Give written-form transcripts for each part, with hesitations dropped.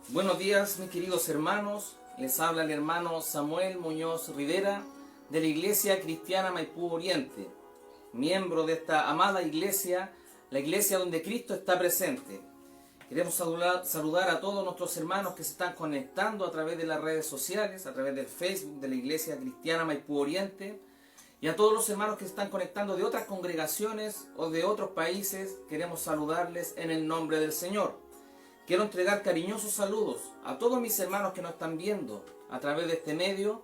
Buenos días, mis queridos hermanos. Les habla el hermano Samuel Muñoz Rivera de la Iglesia Cristiana Maipú Oriente, miembro de esta amada iglesia, la iglesia donde Cristo está presente. Queremos saludar a todos nuestros hermanos que se están conectando a través de las redes sociales, a través del Facebook de la Iglesia Cristiana Maipú Oriente, y a todos los hermanos que se están conectando de otras congregaciones o de otros países. Queremos saludarles en el nombre del Señor. Quiero entregar cariñosos saludos a todos mis hermanos que nos están viendo a través de este medio.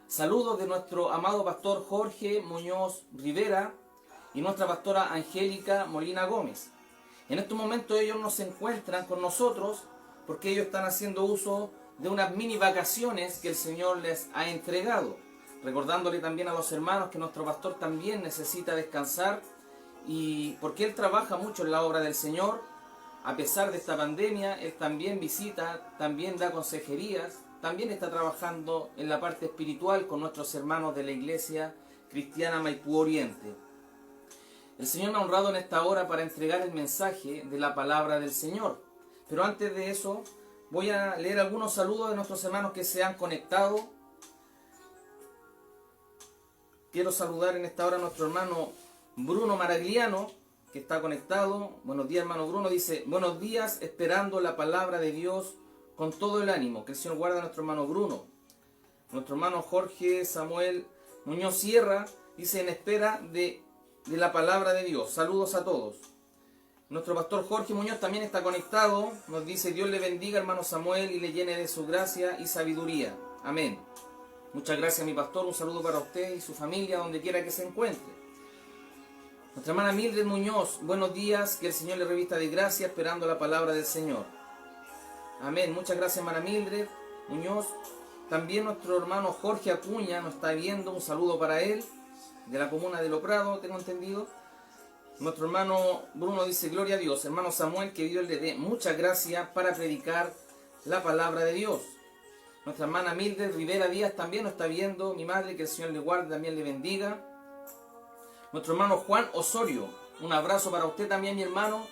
Saludos de nuestro amado pastor Jorge Muñoz Rivera y nuestra pastora Angélica Molina Gómez. En estos momentos ellos no se encuentran con nosotros porque ellos están haciendo uso de unas mini vacaciones que el Señor les ha entregado. Recordándole también a los hermanos que nuestro pastor también necesita descansar, y porque él trabaja mucho en la obra del Señor. A pesar de esta pandemia, él también visita, también da consejerías, también está trabajando en la parte espiritual con nuestros hermanos de la Iglesia Cristiana Maipú Oriente. El Señor me ha honrado en esta hora para entregar el mensaje de la palabra del Señor. Pero antes de eso, voy a leer algunos saludos de nuestros hermanos que se han conectado. Quiero saludar en esta hora a nuestro hermano Bruno Maragliano, que está conectado. Buenos días, hermano Bruno. Dice: buenos días, esperando la palabra de Dios con todo el ánimo. Que el Señor guarde a nuestro hermano Bruno. Nuestro hermano Jorge Samuel Muñoz Sierra dice: en espera de la palabra de Dios. Saludos a todos. Nuestro pastor Jorge Muñoz también está conectado. Nos dice: Dios le bendiga, hermano Samuel, y le llene de su gracia y sabiduría. Amén. Muchas gracias, mi pastor. Un saludo para usted y su familia, donde quiera que se encuentre. Nuestra hermana Mildred Muñoz: buenos días, que el Señor le revista de gracia, esperando la palabra del Señor. Amén. Muchas gracias, hermana Mildred Muñoz. También nuestro hermano Jorge Acuña nos está viendo. Un saludo para él, de la comuna de Loprado, tengo entendido. Nuestro hermano Bruno dice: gloria a Dios. Hermano Samuel, que Dios le dé mucha gracia para predicar la palabra de Dios. Nuestra hermana Mildred Rivera Díaz también nos está viendo. Mi madre, que el Señor le guarde, también le bendiga. Nuestro hermano Juan Osorio: un abrazo para usted también, mi hermano.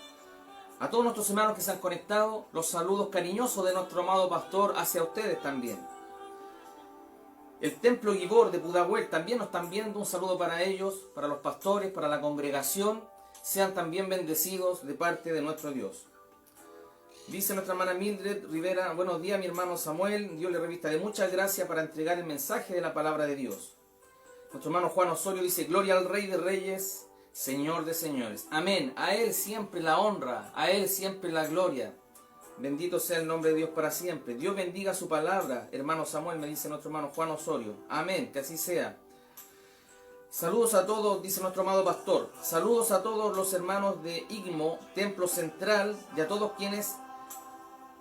A todos nuestros hermanos que se han conectado, los saludos cariñosos de nuestro amado pastor hacia ustedes también. El Templo Gibor de Pudahuel también nos están viendo. Un saludo para ellos, para los pastores, para la congregación. Sean también bendecidos de parte de nuestro Dios. Dice nuestra hermana Mildred Rivera: buenos días, mi hermano Samuel. Dios le revista de muchas gracias para entregar el mensaje de la palabra de Dios. Nuestro hermano Juan Osorio dice: gloria al Rey de Reyes, Señor de Señores. Amén. A Él siempre la honra, a Él siempre la gloria. Bendito sea el nombre de Dios para siempre. Dios bendiga su palabra, hermano Samuel, me dice nuestro hermano Juan Osorio. Amén, que así sea. Saludos a todos, dice nuestro amado pastor. Saludos a todos los hermanos de IGMO, Templo Central, y a todos quienes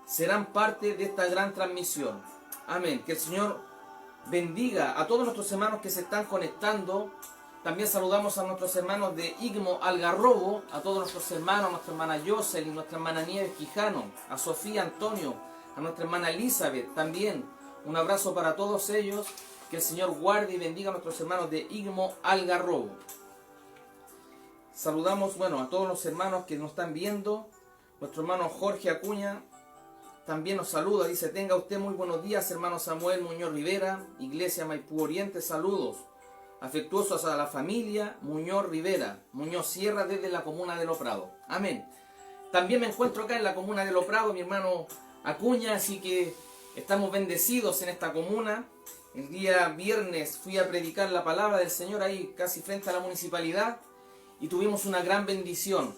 serán parte de esta gran transmisión. Amén. Que el Señor bendiga a todos nuestros hermanos que se están conectando. También saludamos a nuestros hermanos de IGMO Algarrobo, a todos nuestros hermanos, a nuestra hermana Jocelyn, nuestra hermana Nieves Quijano, a Sofía Antonio, a nuestra hermana Elizabeth también. Un abrazo para todos ellos. Que el Señor guarde y bendiga a nuestros hermanos de IGMO Algarrobo. Saludamos, a todos los hermanos que nos están viendo. Nuestro hermano Jorge Acuña también nos saluda. Dice: tenga usted muy buenos días, hermano Samuel Muñoz Rivera, Iglesia Maipú Oriente. Saludos afectuosos a la familia Muñoz Rivera, Muñoz Sierra, desde la comuna de Loprado. Amén. También me encuentro acá en la comuna de Loprado, mi hermano Acuña, así que estamos bendecidos en esta comuna. El día viernes fui a predicar la palabra del Señor ahí casi frente a la municipalidad y tuvimos una gran bendición.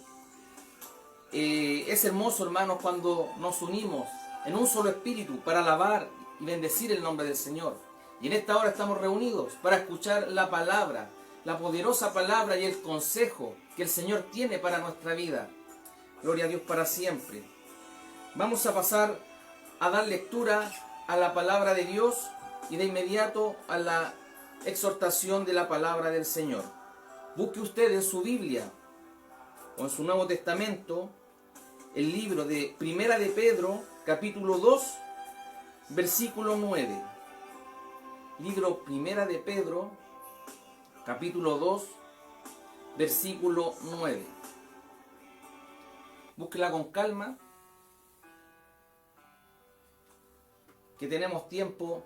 Es hermoso, hermanos, cuando nos unimos en un solo espíritu para alabar y bendecir el nombre del Señor. Y en esta hora estamos reunidos para escuchar la palabra, la poderosa palabra y el consejo que el Señor tiene para nuestra vida. Gloria a Dios para siempre. Vamos a pasar a dar lectura a la palabra de Dios y de inmediato a la exhortación de la palabra del Señor. Busque usted en su Biblia o en su Nuevo Testamento el libro de Primera de Pedro, capítulo 2, versículo 9. Libro Primera de Pedro, capítulo 2, versículo 9. Búsquela con calma. que tenemos tiempo.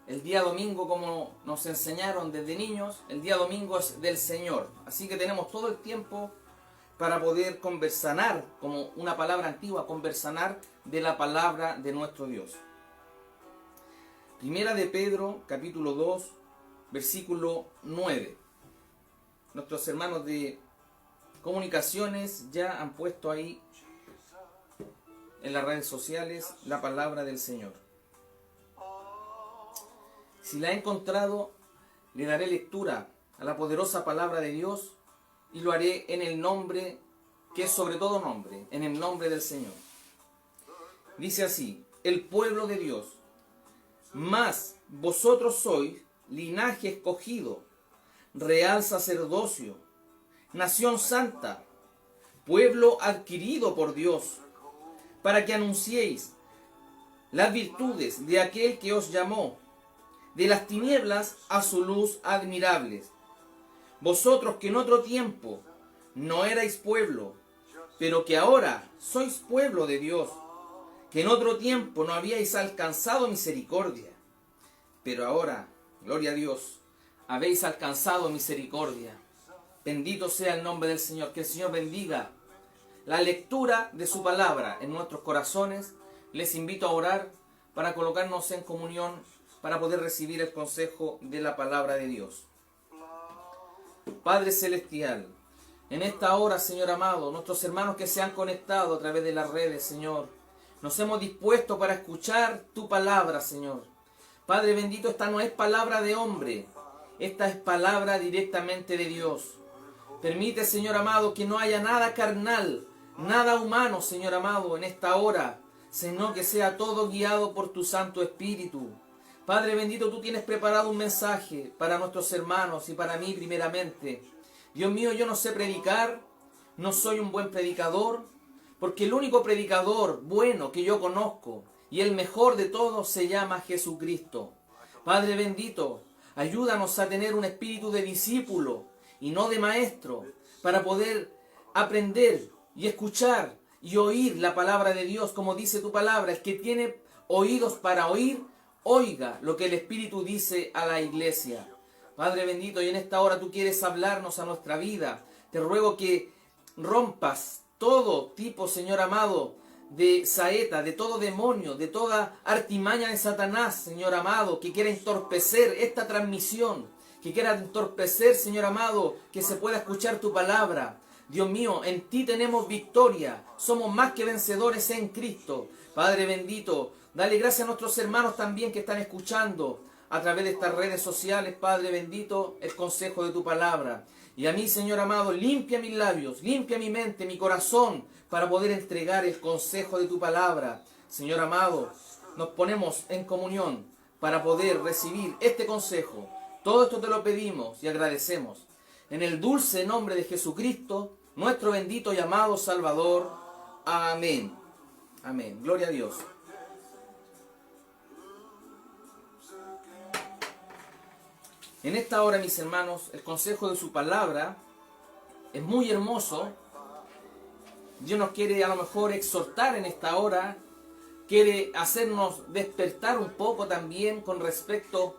El día domingo, como nos enseñaron desde niños, el día domingo es del Señor. Así que tenemos todo el tiempo para poder conversanar, como una palabra antigua, conversanar de la palabra de nuestro Dios. Primera de Pedro, capítulo 2, versículo 9. Nuestros hermanos de comunicaciones ya han puesto ahí en las redes sociales la palabra del Señor. Si la he encontrado, le daré lectura a la poderosa palabra de Dios y lo haré en el nombre que es sobre todo nombre, en el nombre del Señor. Dice así: el pueblo de Dios, mas vosotros sois linaje escogido, real sacerdocio, nación santa, pueblo adquirido por Dios, para que anunciéis las virtudes de aquel que os llamó de las tinieblas a su luz admirables. Vosotros que en otro tiempo no erais pueblo, pero que ahora sois pueblo de Dios, que en otro tiempo no habíais alcanzado misericordia, pero ahora, gloria a Dios, habéis alcanzado misericordia. Bendito sea el nombre del Señor. Que el Señor bendiga la lectura de su palabra en nuestros corazones. Les invito a orar para colocarnos en comunión, para poder recibir el consejo de la palabra de Dios. Padre Celestial, en esta hora, Señor amado, nuestros hermanos que se han conectado a través de las redes, Señor, nos hemos dispuesto para escuchar tu palabra, Señor. Padre bendito, esta no es palabra de hombre, esta es palabra directamente de Dios. Permite, Señor amado, que no haya nada carnal, nada humano, Señor amado, en esta hora, sino que sea todo guiado por tu Santo Espíritu. Padre bendito, tú tienes preparado un mensaje para nuestros hermanos y para mí primeramente. Dios mío, yo no sé predicar, no soy un buen predicador, porque el único predicador bueno que yo conozco y el mejor de todos se llama Jesucristo. Padre bendito, ayúdanos a tener un espíritu de discípulo y no de maestro, para poder aprender y escuchar y oír la palabra de Dios, como dice tu palabra. El que tiene oídos para oír, oiga lo que el Espíritu dice a la iglesia. Padre bendito, y en esta hora tú quieres hablarnos a nuestra vida. Te ruego que rompas todo tipo, Señor amado, de saeta, de todo demonio, de toda artimaña de Satanás, Señor amado, que quiera entorpecer esta transmisión, que quiera entorpecer, Señor amado, que se pueda escuchar tu palabra. Dios mío, en ti tenemos victoria, somos más que vencedores en Cristo. Padre bendito, dale gracias a nuestros hermanos también que están escuchando a través de estas redes sociales, Padre bendito, el consejo de tu palabra. Y a mí, Señor amado, limpia mis labios, limpia mi mente, mi corazón, para poder entregar el consejo de tu palabra. Señor amado, nos ponemos en comunión para poder recibir este consejo. Todo esto te lo pedimos y agradecemos. En el dulce nombre de Jesucristo, nuestro bendito y amado Salvador. Amén. Amén. Gloria a Dios. En esta hora, mis hermanos, el consejo de su palabra es muy hermoso. Dios nos quiere a lo mejor exhortar en esta hora, quiere hacernos despertar un poco también con respecto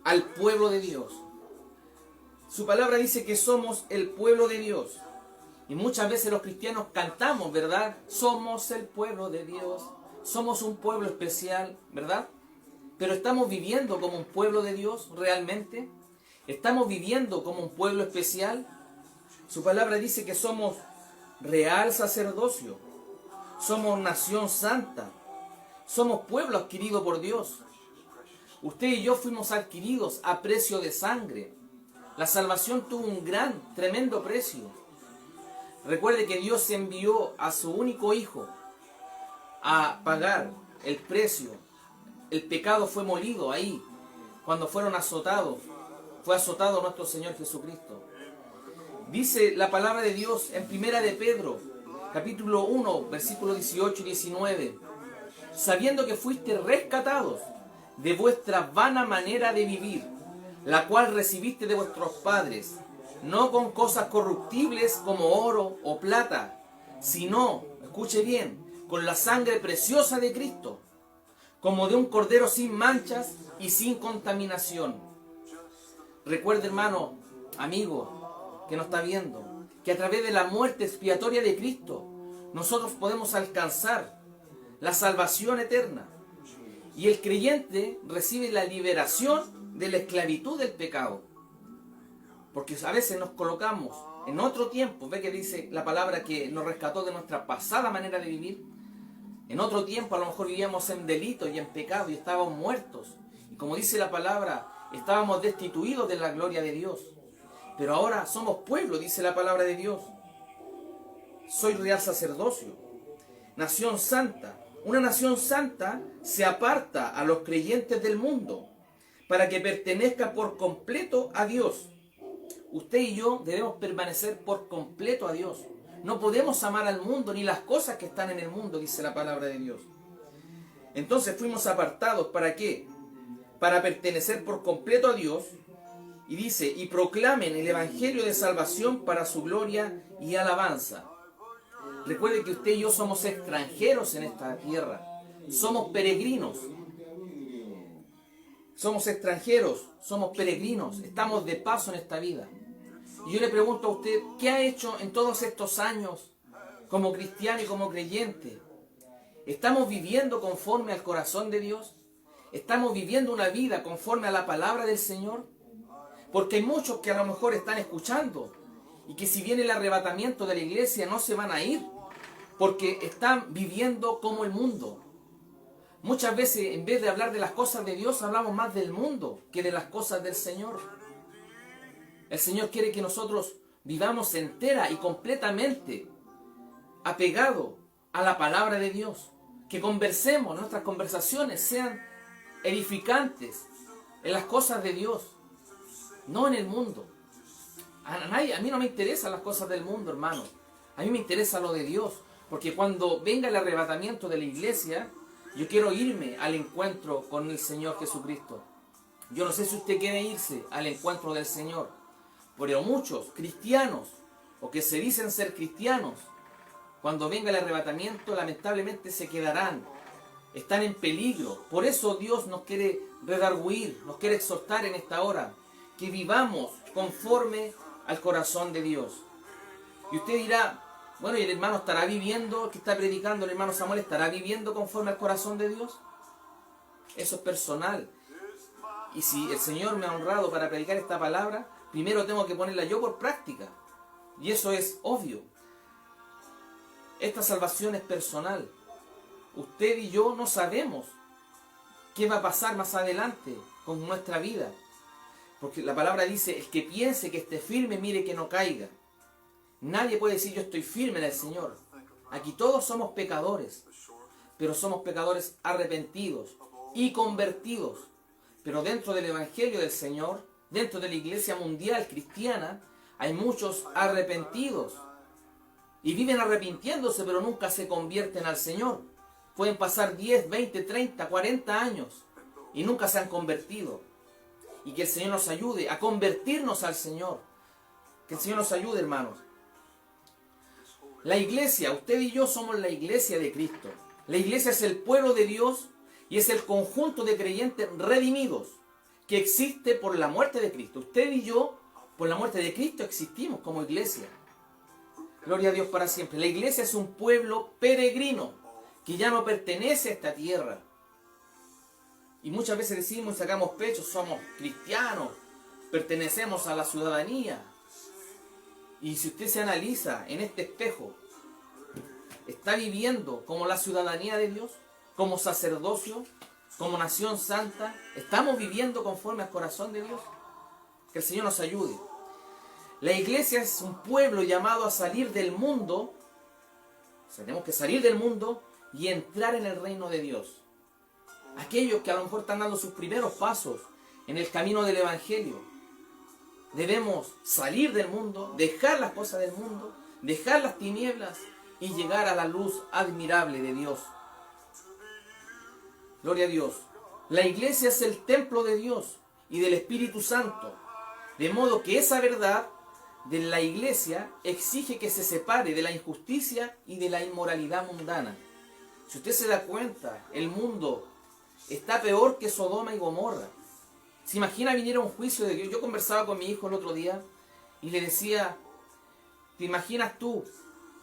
al pueblo de Dios. Su palabra dice que somos el pueblo de Dios. Y muchas veces los cristianos cantamos, ¿verdad? Somos el pueblo de Dios. Somos un pueblo especial, ¿verdad? Pero ¿estamos viviendo como un pueblo de Dios realmente? ¿Estamos viviendo como un pueblo especial? Su palabra dice que somos real sacerdocio. Somos nación santa. Somos pueblo adquirido por Dios. Usted y yo fuimos adquiridos a precio de sangre. La salvación tuvo un gran, tremendo precio. Recuerde que Dios envió a su único Hijo a pagar el precio. El pecado fue molido ahí, cuando fueron azotados. Fue azotado nuestro Señor Jesucristo. Dice la palabra de Dios en Primera de Pedro, capítulo 1, versículos 18 y 19. Sabiendo que fuiste rescatados de vuestra vana manera de vivir, la cual recibiste de vuestros padres, no con cosas corruptibles como oro o plata, sino, escuche bien, con la sangre preciosa de Cristo, como de un cordero sin manchas y sin contaminación. Recuerde, hermano, amigo, que nos está viendo, que a través de la muerte expiatoria de Cristo, nosotros podemos alcanzar la salvación eterna. Y el creyente recibe la liberación de la esclavitud del pecado. Porque a veces nos colocamos en otro tiempo. Ve que dice la palabra que nos rescató de nuestra pasada manera de vivir. En otro tiempo a lo mejor vivíamos en delito y en pecado y estábamos muertos. Y como dice la palabra, estábamos destituidos de la gloria de Dios. Pero ahora somos pueblo, dice la palabra de Dios. Soy real sacerdocio, nación santa. Una nación santa se aparta a los creyentes del mundo para que pertenezca por completo a Dios. Usted y yo debemos permanecer por completo a Dios. No podemos amar al mundo ni las cosas que están en el mundo, dice la palabra de Dios. Entonces fuimos apartados, ¿para qué? Para pertenecer por completo a Dios. Y dice, y proclamen el evangelio de salvación para su gloria y alabanza. Recuerde que usted y yo somos extranjeros en esta tierra. Somos peregrinos. Somos extranjeros, somos peregrinos. Estamos de paso en esta vida. Y yo le pregunto a usted, ¿qué ha hecho en todos estos años como cristiano y como creyente? ¿Estamos viviendo conforme al corazón de Dios? ¿Estamos viviendo una vida conforme a la palabra del Señor? Porque hay muchos que a lo mejor están escuchando y que si viene el arrebatamiento de la iglesia no se van a ir porque están viviendo como el mundo. Muchas veces en vez de hablar de las cosas de Dios hablamos más del mundo que de las cosas del Señor. El Señor quiere que nosotros vivamos entera y completamente apegados a la palabra de Dios. Que conversemos, nuestras conversaciones sean edificantes en las cosas de Dios, no en el mundo. A mí no me interesan las cosas del mundo, hermano. A mí me interesa lo de Dios. Porque cuando venga el arrebatamiento de la iglesia, yo quiero irme al encuentro con el Señor Jesucristo. Yo no sé si usted quiere irse al encuentro del Señor. Pero muchos cristianos, o que se dicen ser cristianos, cuando venga el arrebatamiento, lamentablemente se quedarán. Están en peligro. Por eso Dios nos quiere redarguir, nos quiere exhortar en esta hora. Que vivamos conforme al corazón de Dios. Y usted dirá, bueno, ¿y el hermano estará viviendo, que está predicando el hermano Samuel, estará viviendo conforme al corazón de Dios? Eso es personal. Y si el Señor me ha honrado para predicar esta palabra, primero tengo que ponerla yo por práctica. Y eso es obvio. Esta salvación es personal. Usted y yo no sabemos qué va a pasar más adelante con nuestra vida. Porque la palabra dice, el que piense que esté firme, mire que no caiga. Nadie puede decir yo estoy firme en el Señor. Aquí todos somos pecadores, pero somos pecadores arrepentidos y convertidos. Pero dentro del Evangelio del Señor, dentro de la iglesia mundial cristiana, hay muchos arrepentidos. Y viven arrepintiéndose, pero nunca se convierten al Señor. Pueden pasar 10, 20, 30, 40 años y nunca se han convertido. Y que el Señor nos ayude a convertirnos al Señor. Que el Señor nos ayude, hermanos. La iglesia, usted y yo somos la iglesia de Cristo. La iglesia es el pueblo de Dios y es el conjunto de creyentes redimidos que existe por la muerte de Cristo. Usted y yo, por la muerte de Cristo, existimos como iglesia. Gloria a Dios para siempre. La iglesia es un pueblo peregrino que ya no pertenece a esta tierra. Y muchas veces decimos y sacamos pecho, somos cristianos, pertenecemos a la ciudadanía. Y si usted se analiza en este espejo, ¿está viviendo como la ciudadanía de Dios? ¿Como sacerdocio? ¿Como nación santa? ¿Estamos viviendo conforme al corazón de Dios? Que el Señor nos ayude. La iglesia es un pueblo llamado a salir del mundo. O sea, tenemos que salir del mundo y entrar en el reino de Dios. Aquellos que a lo mejor están dando sus primeros pasos en el camino del Evangelio. Debemos salir del mundo, dejar las cosas del mundo, dejar las tinieblas y llegar a la luz admirable de Dios. Gloria a Dios. La iglesia es el templo de Dios y del Espíritu Santo. De modo que esa verdad de la iglesia exige que se separe de la injusticia y de la inmoralidad mundana. Si usted se da cuenta, el mundo está peor que Sodoma y Gomorra. ¿Se imagina viniera un juicio de Dios? Yo conversaba con mi hijo el otro día y le decía, ¿te imaginas tú?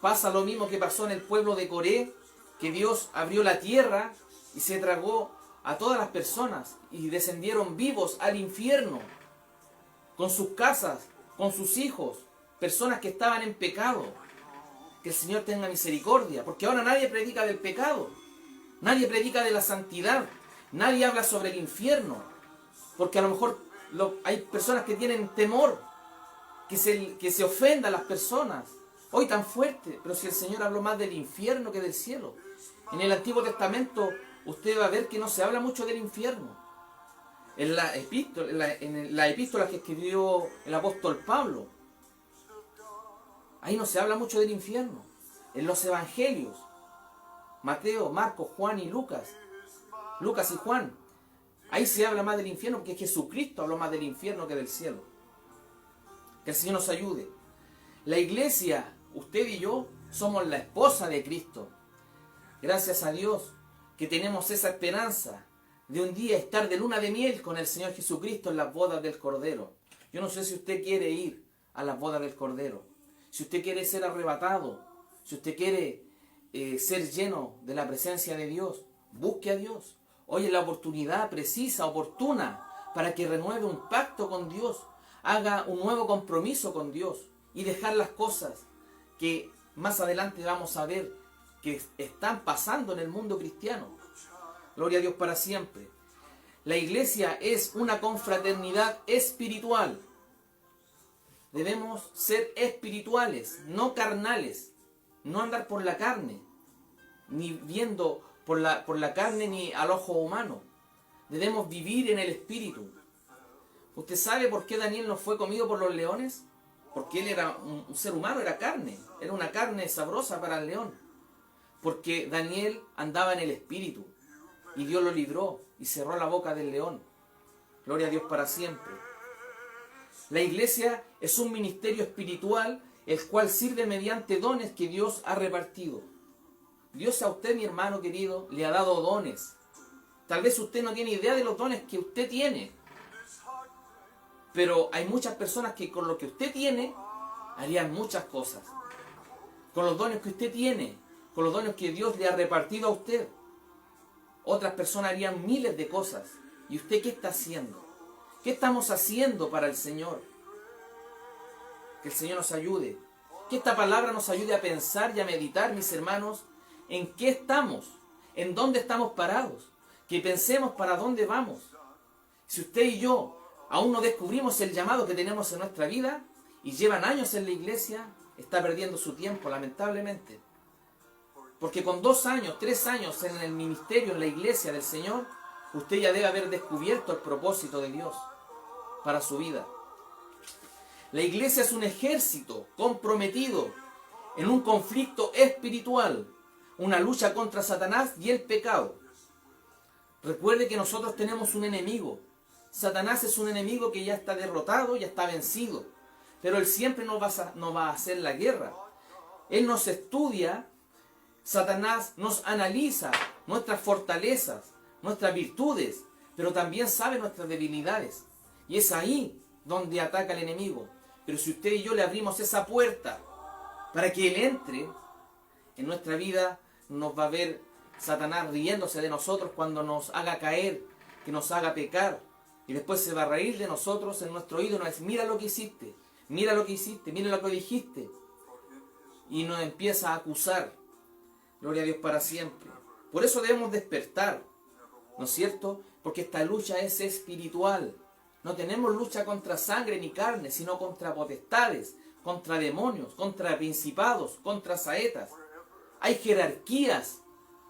Pasa lo mismo que pasó en el pueblo de Coré, que Dios abrió la tierra y se tragó a todas las personas y descendieron vivos al infierno, con sus casas, con sus hijos, personas que estaban en pecado. Que el Señor tenga misericordia, porque ahora nadie predica del pecado, nadie predica de la santidad, nadie habla sobre el infierno, porque a lo mejor hay personas que tienen temor, que se ofendan las personas. Hoy tan fuerte, pero si el Señor habló más del infierno que del cielo. En el Antiguo Testamento usted va a ver que no se habla mucho del infierno. En las epístolas que escribió el apóstol Pablo, ahí no se habla mucho del infierno. En los evangelios, Mateo, Marcos, Juan y Lucas y Juan, ahí se habla más del infierno, porque Jesucristo habló más del infierno que del cielo. Que el Señor nos ayude. La iglesia, usted y yo, somos la esposa de Cristo. Gracias a Dios que tenemos esa esperanza de un día estar de luna de miel con el Señor Jesucristo en las bodas del Cordero. Yo no sé si usted quiere ir a las bodas del Cordero, si usted quiere ser arrebatado, si usted quiere ser lleno de la presencia de Dios, busque a Dios. Hoy es la oportunidad precisa, oportuna, para que renueve un pacto con Dios, haga un nuevo compromiso con Dios y dejar las cosas que más adelante vamos a ver que están pasando en el mundo cristiano. Gloria a Dios para siempre. La iglesia es una confraternidad espiritual. Debemos ser espirituales, no carnales. No andar por la carne, ni viendo por la carne ni al ojo humano. Debemos vivir en el espíritu. ¿Usted sabe por qué Daniel no fue comido por los leones? Porque él era un ser humano, era carne. Era una carne sabrosa para el león. Porque Daniel andaba en el espíritu. Y Dios lo libró y cerró la boca del león. Gloria a Dios para siempre. La iglesia es un ministerio espiritual, el cual sirve mediante dones que Dios ha repartido. Dios a usted, mi hermano querido, le ha dado dones. Tal vez usted no tiene idea de los dones que usted tiene. Pero hay muchas personas que con lo que usted tiene, harían muchas cosas. Con los dones que usted tiene, con los dones que Dios le ha repartido a usted, otras personas harían miles de cosas. ¿Y usted qué está haciendo? ¿Qué estamos haciendo para el Señor? Que el Señor nos ayude. Que esta palabra nos ayude a pensar y a meditar, mis hermanos, en qué estamos, en dónde estamos parados. Que pensemos para dónde vamos. Si usted y yo aún no descubrimos el llamado que tenemos en nuestra vida y llevan años en la iglesia, está perdiendo su tiempo, lamentablemente. Porque con 2 años, 3 años en el ministerio, en la iglesia del Señor, usted ya debe haber descubierto el propósito de Dios para su vida. La iglesia es un ejército comprometido en un conflicto espiritual, una lucha contra Satanás y el pecado. Recuerde que nosotros tenemos un enemigo. Satanás es un enemigo que ya está derrotado, ya está vencido. Pero él siempre nos va a hacer la guerra. Él nos estudia, Satanás nos analiza nuestras fortalezas, nuestras virtudes, pero también sabe nuestras debilidades. Y es ahí donde ataca el enemigo. Pero si usted y yo le abrimos esa puerta para que él entre en nuestra vida, nos va a ver Satanás riéndose de nosotros cuando nos haga caer, que nos haga pecar. Y después se va a reír de nosotros en nuestro oído y nos dice, mira lo que hiciste, mira lo que hiciste, mira lo que dijiste. Y nos empieza a acusar. Gloria a Dios para siempre. Por eso debemos despertar, ¿no es cierto? Porque esta lucha es espiritual. No tenemos lucha contra sangre ni carne, sino contra potestades, contra demonios, contra principados, contra saetas. Hay jerarquías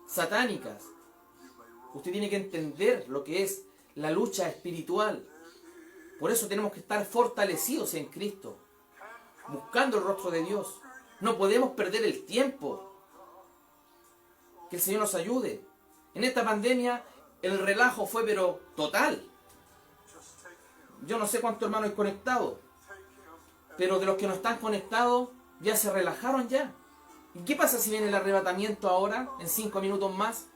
satánicas. Usted tiene que entender lo que es la lucha espiritual. Por eso tenemos que estar fortalecidos en Cristo, buscando el rostro de Dios. No podemos perder el tiempo. Que el Señor nos ayude. En esta pandemia el relajo fue pero total. Yo no sé cuántos hermanos hay conectados, pero de los que no están conectados ya se relajaron ya. ¿Y qué pasa si viene el arrebatamiento ahora, en 5 minutos más?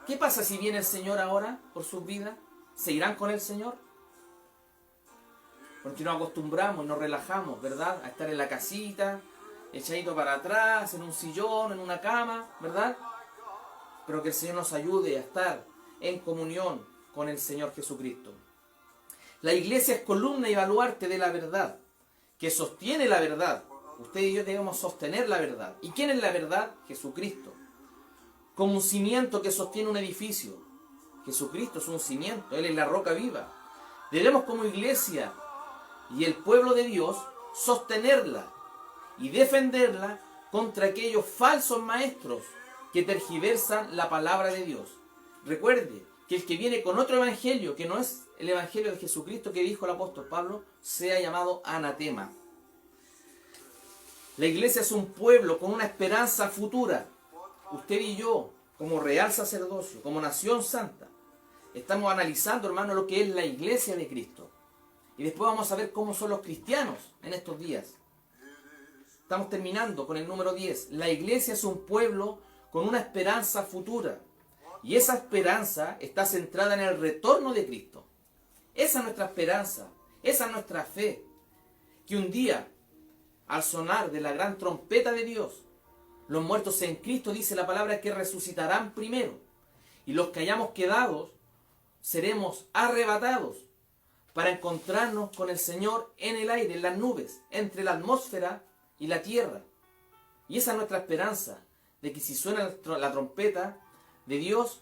¿Qué pasa si viene el Señor ahora por sus vidas? ¿Se irán con el Señor? Porque nos acostumbramos y nos relajamos, ¿verdad? A estar en la casita, echadito para atrás, en un sillón, en una cama, ¿verdad? Pero que el Señor nos ayude a estar en comunión con el Señor Jesucristo. La iglesia es columna y baluarte de la verdad, que sostiene la verdad. Usted y yo debemos sostener la verdad. ¿Y quién es la verdad? Jesucristo. Como un cimiento que sostiene un edificio. Jesucristo es un cimiento, Él es la roca viva. Debemos como iglesia y el pueblo de Dios sostenerla y defenderla contra aquellos falsos maestros que tergiversan la palabra de Dios. Recuerde que el que viene con otro evangelio, que no es el evangelio de Jesucristo que dijo el apóstol Pablo, sea llamado anatema. La iglesia es un pueblo con una esperanza futura. Usted y yo, como real sacerdocio, como nación santa, estamos analizando, hermano, lo que es la iglesia de Cristo. Y después vamos a ver cómo son los cristianos en estos días. Estamos terminando con el número 10. La iglesia es un pueblo con una esperanza futura. Y esa esperanza está centrada en el retorno de Cristo. Esa es nuestra esperanza, esa es nuestra fe. Que un día, al sonar de la gran trompeta de Dios, los muertos en Cristo, dice la palabra, que resucitarán primero. Y los que hayamos quedado, seremos arrebatados para encontrarnos con el Señor en el aire, en las nubes, entre la atmósfera y la tierra. Y esa es nuestra esperanza, de que si suena la trompeta de Dios,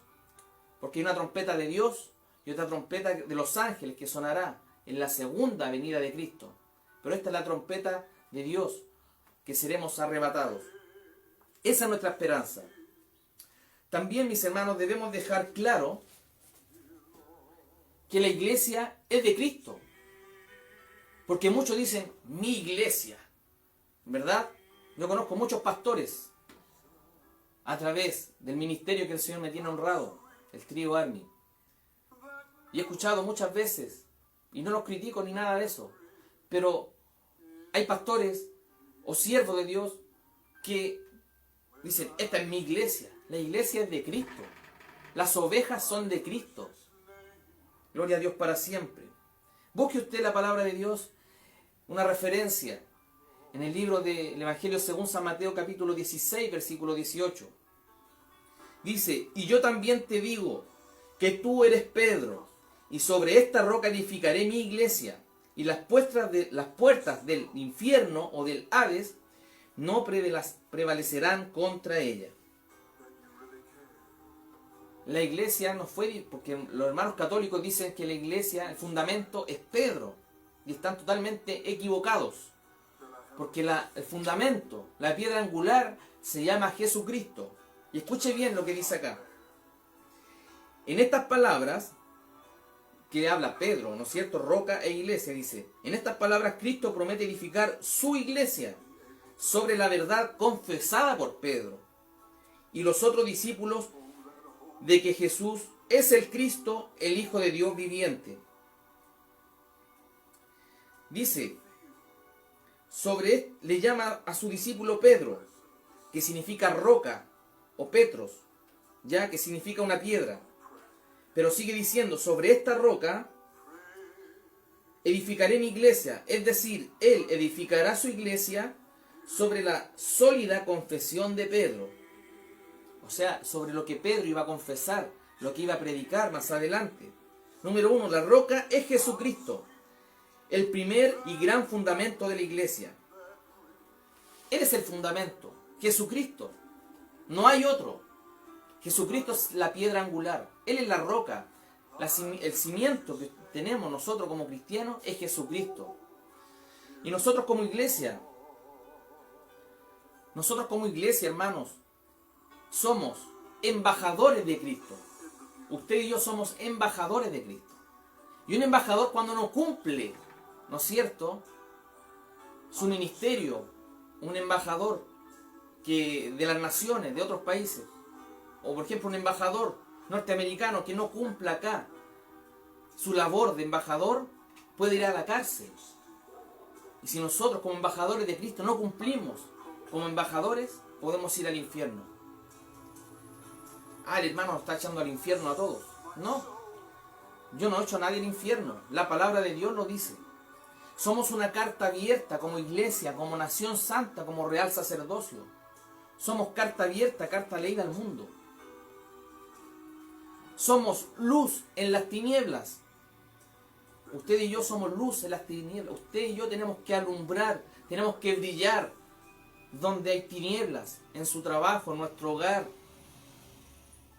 porque hay una trompeta de Dios y otra trompeta de los ángeles que sonará en la segunda venida de Cristo. Pero esta es la trompeta de Dios, que seremos arrebatados. Esa es nuestra esperanza. También, mis hermanos, debemos dejar claro que la iglesia es de Cristo. Porque muchos dicen, mi iglesia, ¿verdad? Yo conozco muchos pastores a través del ministerio que el Señor me tiene honrado, el Trío Army. Y he escuchado muchas veces, y no los critico ni nada de eso, pero hay pastores o siervos de Dios que dicen, esta es mi iglesia, la iglesia es de Cristo, las ovejas son de Cristo. Gloria a Dios para siempre. Busque usted la palabra de Dios, una referencia en el libro del Evangelio según San Mateo capítulo 16, versículo 18. Dice, y yo también te digo que tú eres Pedro, y sobre esta roca edificaré mi iglesia, y las puertas del infierno o del Hades no prevalecerán contra ella. La iglesia no fue, porque los hermanos católicos dicen que la iglesia, el fundamento es Pedro, y están totalmente equivocados, porque el fundamento, la piedra angular, se llama Jesucristo. Y escuche bien lo que dice acá. En estas palabras que habla Pedro, ¿no es cierto? Roca e iglesia, dice. En estas palabras Cristo promete edificar su iglesia sobre la verdad confesada por Pedro y los otros discípulos de que Jesús es el Cristo, el Hijo de Dios viviente. Dice, le llama a su discípulo Pedro, que significa roca, o Petros, ya que significa una piedra. Pero sigue diciendo, sobre esta roca edificaré mi iglesia, es decir, él edificará su iglesia sobre la sólida confesión de Pedro. O sea, sobre lo que Pedro iba a confesar, lo que iba a predicar más adelante. Número 1, la roca es Jesucristo, el primer y gran fundamento de la iglesia. Él es el fundamento, Jesucristo. No hay otro. Jesucristo es la piedra angular. Él es la roca. El cimiento que tenemos nosotros como cristianos es Jesucristo. Y nosotros como iglesia, hermanos, somos embajadores de Cristo. Usted y yo somos embajadores de Cristo. Y un embajador, cuando no cumple, ¿no es cierto?, su ministerio, un embajador de las naciones, de otros países, o por ejemplo un embajador norteamericano que no cumpla acá su labor de embajador, puede ir a la cárcel. Y si nosotros como embajadores de Cristo no cumplimos como embajadores, podemos ir al infierno. el hermano nos está echando al infierno a todos. No, yo no he hecho a nadie al infierno. La palabra de Dios lo dice. Somos una carta abierta como iglesia, como nación santa, como real sacerdocio. Somos carta abierta, carta leída al mundo. Somos luz en las tinieblas. Usted y yo somos luz en las tinieblas. Usted y yo tenemos que alumbrar, tenemos que brillar donde hay tinieblas, en su trabajo, en nuestro hogar.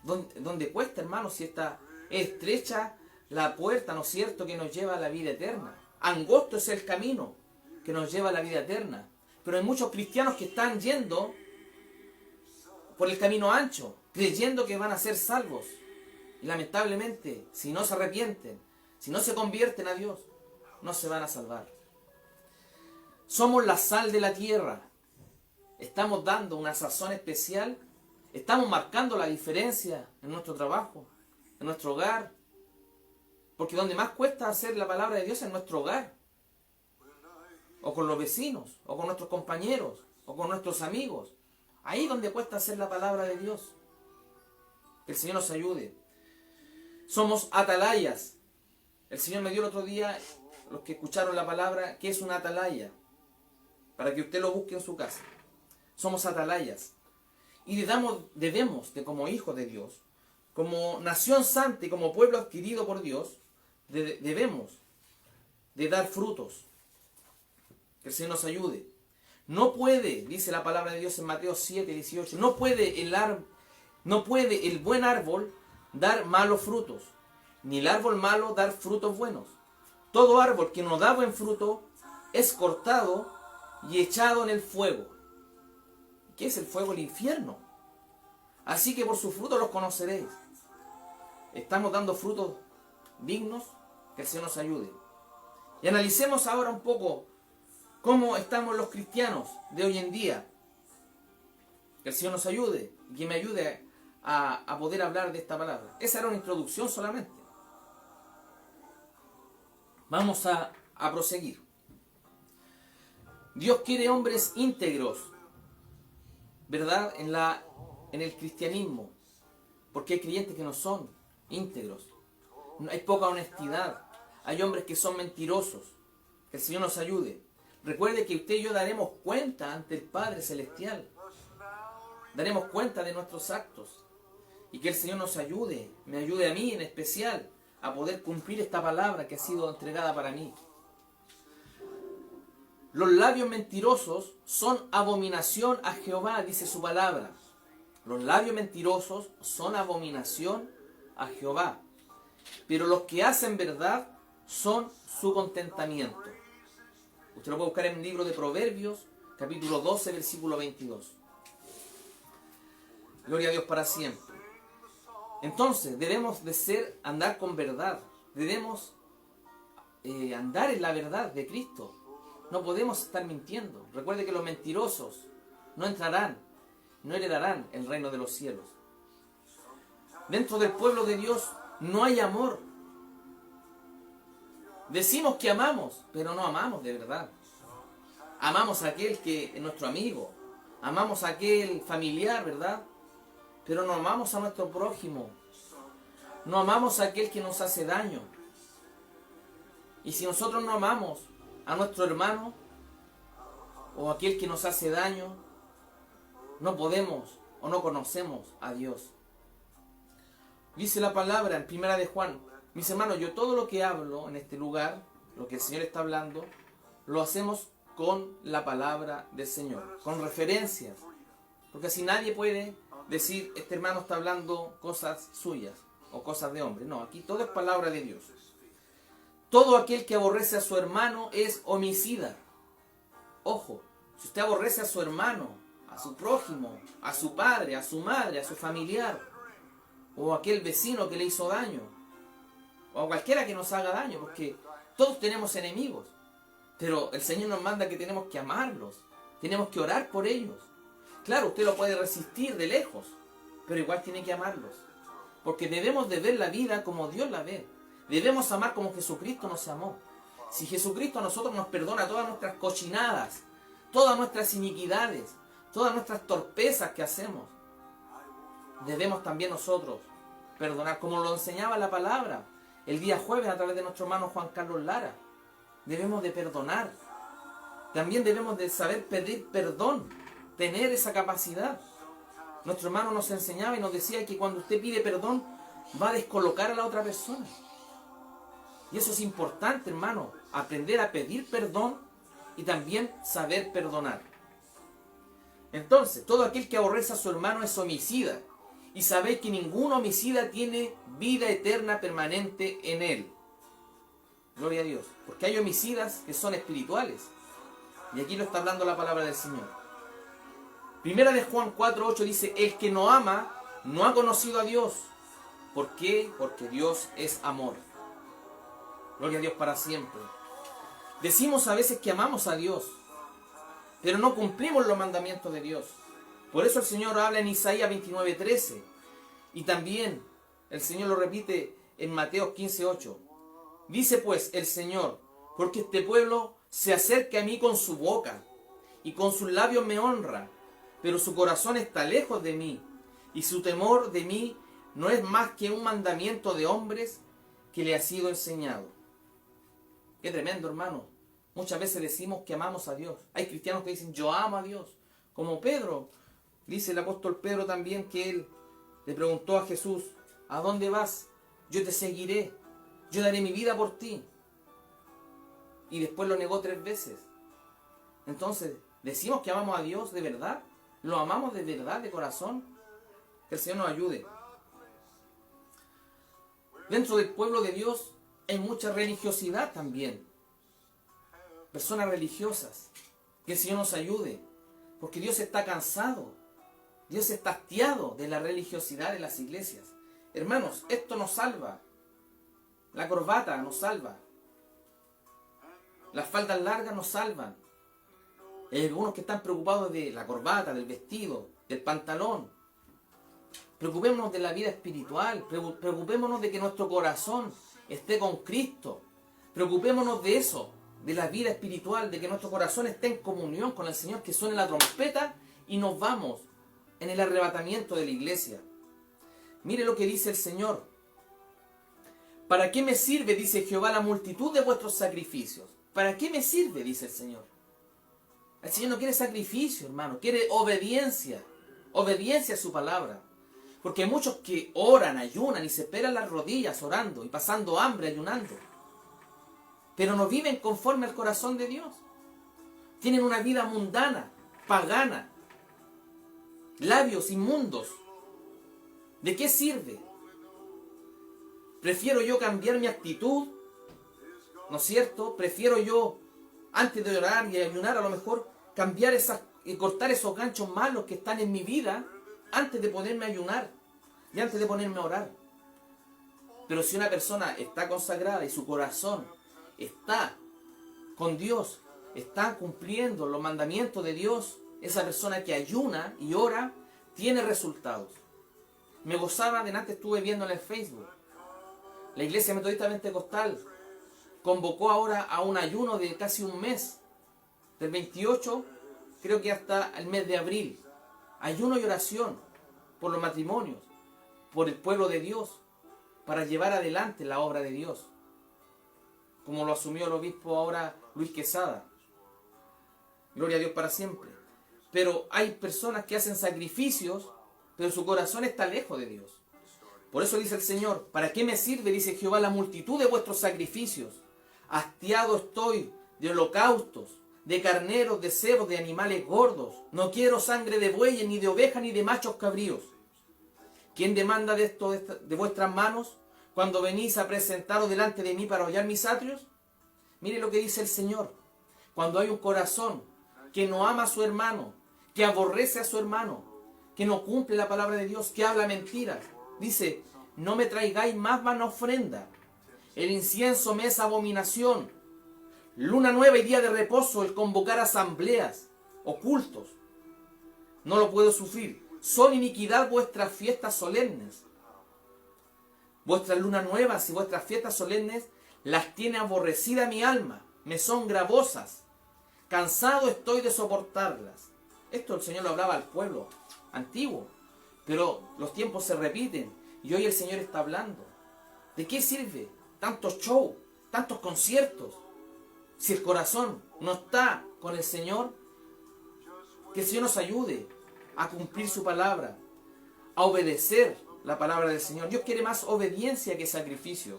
Donde cuesta, hermano, si está estrecha la puerta, ¿no es cierto?, que nos lleva a la vida eterna. Angosto es el camino que nos lleva a la vida eterna. Pero hay muchos cristianos que están yendo por el camino ancho, creyendo que van a ser salvos. Y lamentablemente, si no se arrepienten, si no se convierten a Dios, no se van a salvar. Somos la sal de la tierra. Estamos dando una sazón especial. Estamos marcando la diferencia en nuestro trabajo, en nuestro hogar. Porque donde más cuesta hacer la palabra de Dios es en nuestro hogar. O con los vecinos, o con nuestros compañeros, o con nuestros amigos. Ahí donde cuesta hacer la palabra de Dios. Que el Señor nos ayude. Somos atalayas. El Señor me dio el otro día, los que escucharon la palabra, ¿qué es una atalaya? Para que usted lo busque en su casa. Somos atalayas. Y debemos, como hijos de Dios, como nación santa y como pueblo adquirido por Dios, debemos de dar frutos. Que el Señor nos ayude. No puede, dice la palabra de Dios en Mateo 7, 18, no puede el buen árbol dar malos frutos, ni el árbol malo dar frutos buenos. Todo árbol que no da buen fruto es cortado y echado en el fuego. ¿Qué es el fuego? El infierno. Así que por sus frutos los conoceréis. ¿Estamos dando frutos dignos? Que el Señor nos ayude. Y analicemos ahora un poco cómo estamos los cristianos de hoy en día. Que el Señor nos ayude y que me ayude a poder hablar de esta palabra. Esa era una introducción solamente. Vamos a proseguir. Dios quiere hombres íntegros, ¿verdad? En el cristianismo. Porque hay creyentes que no son íntegros. Hay poca honestidad. Hay hombres que son mentirosos. Que el Señor nos ayude. Recuerde que usted y yo daremos cuenta ante el Padre Celestial. Daremos cuenta de nuestros actos. Y que el Señor nos ayude, me ayude a mí en especial, a poder cumplir esta palabra que ha sido entregada para mí. Los labios mentirosos son abominación a Jehová, dice su palabra. Los labios mentirosos son abominación a Jehová. Pero los que hacen verdad son su contentamiento. Usted lo puede buscar en el libro de Proverbios, capítulo 12, versículo 22. Gloria a Dios para siempre. Entonces, debemos de andar con verdad. Debemos andar en la verdad de Cristo. No podemos estar mintiendo. Recuerde que los mentirosos no entrarán, no heredarán el reino de los cielos. Dentro del pueblo de Dios no hay amor. Decimos que amamos, pero no amamos de verdad. Amamos a aquel que es nuestro amigo. Amamos a aquel familiar, ¿verdad? Pero no amamos a nuestro prójimo. No amamos a aquel que nos hace daño. Y si nosotros no amamos a nuestro hermano o a aquel que nos hace daño, no podemos o no conocemos a Dios. Dice la palabra en 1 de Juan, mis hermanos, yo todo lo que hablo en este lugar, lo que el Señor está hablando, lo hacemos con la palabra del Señor, con referencias. Porque así nadie puede decir, este hermano está hablando cosas suyas o cosas de hombre. No, aquí todo es palabra de Dios. Todo aquel que aborrece a su hermano es homicida. Ojo, si usted aborrece a su hermano, a su prójimo, a su padre, a su madre, a su familiar, o a aquel vecino que le hizo daño, o a cualquiera que nos haga daño, porque todos tenemos enemigos, pero el Señor nos manda que tenemos que amarlos, tenemos que orar por ellos. Claro, usted lo puede resistir de lejos, pero igual tiene que amarlos, porque debemos de ver la vida como Dios la ve. Debemos amar como Jesucristo nos amó. Si Jesucristo a nosotros nos perdona todas nuestras cochinadas, todas nuestras iniquidades, todas nuestras torpezas que hacemos, debemos también nosotros perdonar, como lo enseñaba la palabra el día jueves a través de nuestro hermano Juan Carlos Lara. Debemos de perdonar. También debemos de saber pedir perdón, tener esa capacidad. Nuestro hermano nos enseñaba y nos decía que cuando usted pide perdón, va a descolocar a la otra persona. Y eso es importante, hermano, aprender a pedir perdón y también saber perdonar. Entonces, todo aquel que aborrece a su hermano es homicida, y sabéis que ningún homicida tiene vida eterna permanente en él. Gloria a Dios. Porque hay homicidas que son espirituales. Y aquí lo está hablando la palabra del Señor. Primera de Juan 4:8 dice: el que no ama no ha conocido a Dios. ¿Por qué? Porque Dios es amor. Gloria a Dios para siempre. Decimos a veces que amamos a Dios, pero no cumplimos los mandamientos de Dios. Por eso el Señor habla en Isaías 29:13. Y también el Señor lo repite en Mateo 15:8. Dice pues el Señor: porque este pueblo se acerca a mí con su boca, y con sus labios me honra, pero su corazón está lejos de mí, y su temor de mí no es más que un mandamiento de hombres que le ha sido enseñado. Qué tremendo, hermano. Muchas veces decimos que amamos a Dios. Hay cristianos que dicen: yo amo a Dios. Como Pedro, dice el apóstol Pedro también, que él le preguntó a Jesús: ¿a dónde vas? Yo te seguiré. Yo daré mi vida por ti. Y después lo negó 3 veces. Entonces, ¿decimos que amamos a Dios de verdad? ¿Lo amamos de verdad, de corazón? Que el Señor nos ayude. Dentro del pueblo de Dios hay mucha religiosidad también. Personas religiosas. Que el Señor nos ayude. Porque Dios está cansado. Dios está hastiado de la religiosidad de las iglesias. Hermanos, esto nos salva. La corbata nos salva. Las faldas largas nos salvan. Hay algunos que están preocupados de la corbata, del vestido, del pantalón. Preocupémonos de la vida espiritual. Preocupémonos de que nuestro corazón esté con Cristo. Preocupémonos de eso, de la vida espiritual, de que nuestro corazón esté en comunión con el Señor, que suene la trompeta y nos vamos en el arrebatamiento de la iglesia. Mire lo que dice el Señor. ¿Para qué me sirve, dice Jehová, la multitud de vuestros sacrificios? ¿Para qué me sirve, dice el Señor? El Señor no quiere sacrificio, hermano, quiere obediencia. Obediencia a su palabra. Porque hay muchos que oran, ayunan y se pelan las rodillas orando y pasando hambre ayunando. Pero no viven conforme al corazón de Dios. Tienen una vida mundana, pagana. Labios inmundos. ¿De qué sirve? Prefiero yo cambiar mi actitud, ¿no es cierto? Prefiero yo, antes de orar y ayunar, a lo mejor cambiar y cortar esos ganchos malos que están en mi vida antes de ponerme a ayunar y antes de ponerme a orar. Pero si una persona está consagrada y su corazón está con Dios, está cumpliendo los mandamientos de Dios, esa persona que ayuna y ora tiene resultados. Me gozaba, delante estuve viendo en el Facebook, la Iglesia Metodista Pentecostal convocó ahora a un ayuno de casi un mes, del 28, creo que hasta el mes de abril. Ayuno y oración por los matrimonios, por el pueblo de Dios, para llevar adelante la obra de Dios, como lo asumió el obispo ahora Luis Quesada. Gloria a Dios para siempre. Pero hay personas que hacen sacrificios, pero su corazón está lejos de Dios. Por eso dice el Señor: ¿para qué me sirve, dice Jehová, la multitud de vuestros sacrificios? Hastiado estoy de holocaustos, de carneros, de cebos, de animales gordos. No quiero sangre de bueyes, ni de ovejas, ni de machos cabríos. ¿Quién demanda de esto de vuestras manos, cuando venís a presentaros delante de mí para hollar mis atrios? Mire lo que dice el Señor. Cuando hay un corazón que no ama a su hermano, que aborrece a su hermano, que no cumple la palabra de Dios, que habla mentiras, dice: no me traigáis más vana ofrenda. El incienso me es abominación. Luna nueva y día de reposo, el convocar asambleas o cultos, no lo puedo sufrir. Son iniquidad vuestras fiestas solemnes. Vuestras lunas nuevas y vuestras fiestas solemnes las tiene aborrecida mi alma. Me son gravosas. Cansado estoy de soportarlas. Esto el Señor lo hablaba al pueblo antiguo. Pero los tiempos se repiten y hoy el Señor está hablando. ¿De qué sirve tantos shows, tantos conciertos? Si el corazón no está con el Señor, que el Señor nos ayude a cumplir su palabra, a obedecer la palabra del Señor. Dios quiere más obediencia que sacrificio.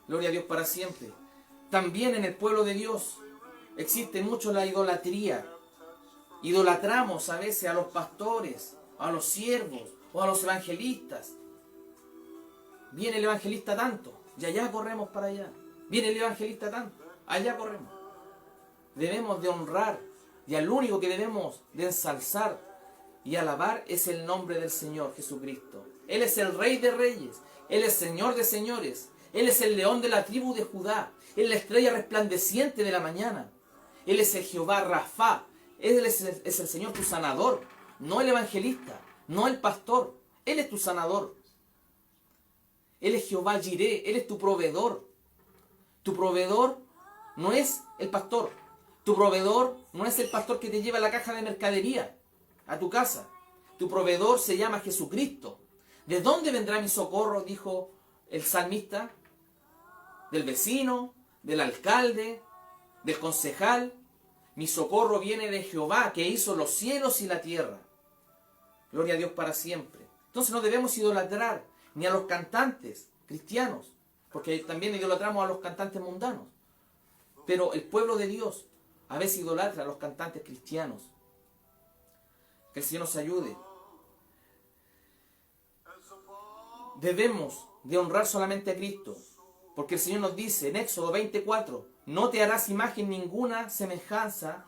Gloria a Dios para siempre. También en el pueblo de Dios existe mucho la idolatría. Idolatramos a veces a los pastores, a los siervos o a los evangelistas. Viene el evangelista tanto, y allá corremos para allá. Viene el evangelista tanto, allá corremos. Debemos de honrar, y al único que debemos de ensalzar y alabar es el nombre del Señor Jesucristo. Él es el Rey de Reyes, Él es Señor de Señores, Él es el león de la tribu de Judá, Él es la estrella resplandeciente de la mañana, Él es el Jehová Rafa, Él es el Señor tu sanador, no el evangelista, no el pastor, Él es tu sanador. Él es Jehová Jireh, Él es tu proveedor. Tu proveedor no es el pastor. Tu proveedor no es el pastor que te lleva la caja de mercadería a tu casa. Tu proveedor se llama Jesucristo. ¿De dónde vendrá mi socorro?, dijo el salmista. Del vecino, del alcalde, del concejal. Mi socorro viene de Jehová, que hizo los cielos y la tierra. Gloria a Dios para siempre. Entonces no debemos idolatrar ni a los cantantes cristianos, porque también idolatramos a los cantantes mundanos. Pero el pueblo de Dios a veces idolatra a los cantantes cristianos. Que el Señor nos ayude. Debemos de honrar solamente a Cristo, porque el Señor nos dice en Éxodo 24, no te harás imagen ninguna semejanza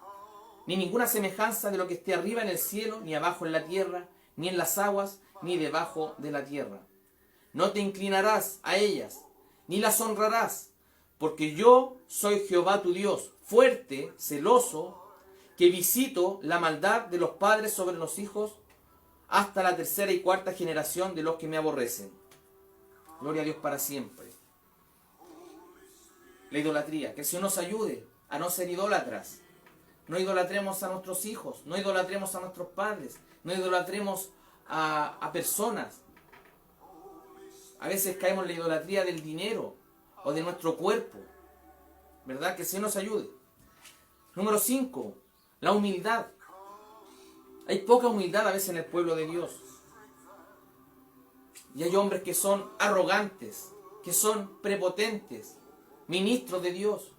de lo que esté arriba en el cielo, ni abajo en la tierra, ni en las aguas, ni debajo de la tierra. No te inclinarás a ellas, ni las honrarás, porque yo soy Jehová tu Dios, fuerte, celoso, que visito la maldad de los padres sobre los hijos hasta la tercera y cuarta generación de los que me aborrecen. Gloria a Dios para siempre. La idolatría, que el Señor nos ayude a no ser idólatras. No idolatremos a nuestros hijos, no idolatremos a nuestros padres, no idolatremos a personas. A veces caemos en la idolatría del dinero o de nuestro cuerpo. ¿Verdad? Que el Señor nos ayude. Número 5. La humildad. Hay poca humildad a veces en el pueblo de Dios. Y hay hombres que son arrogantes, que son prepotentes, ministros de Dios.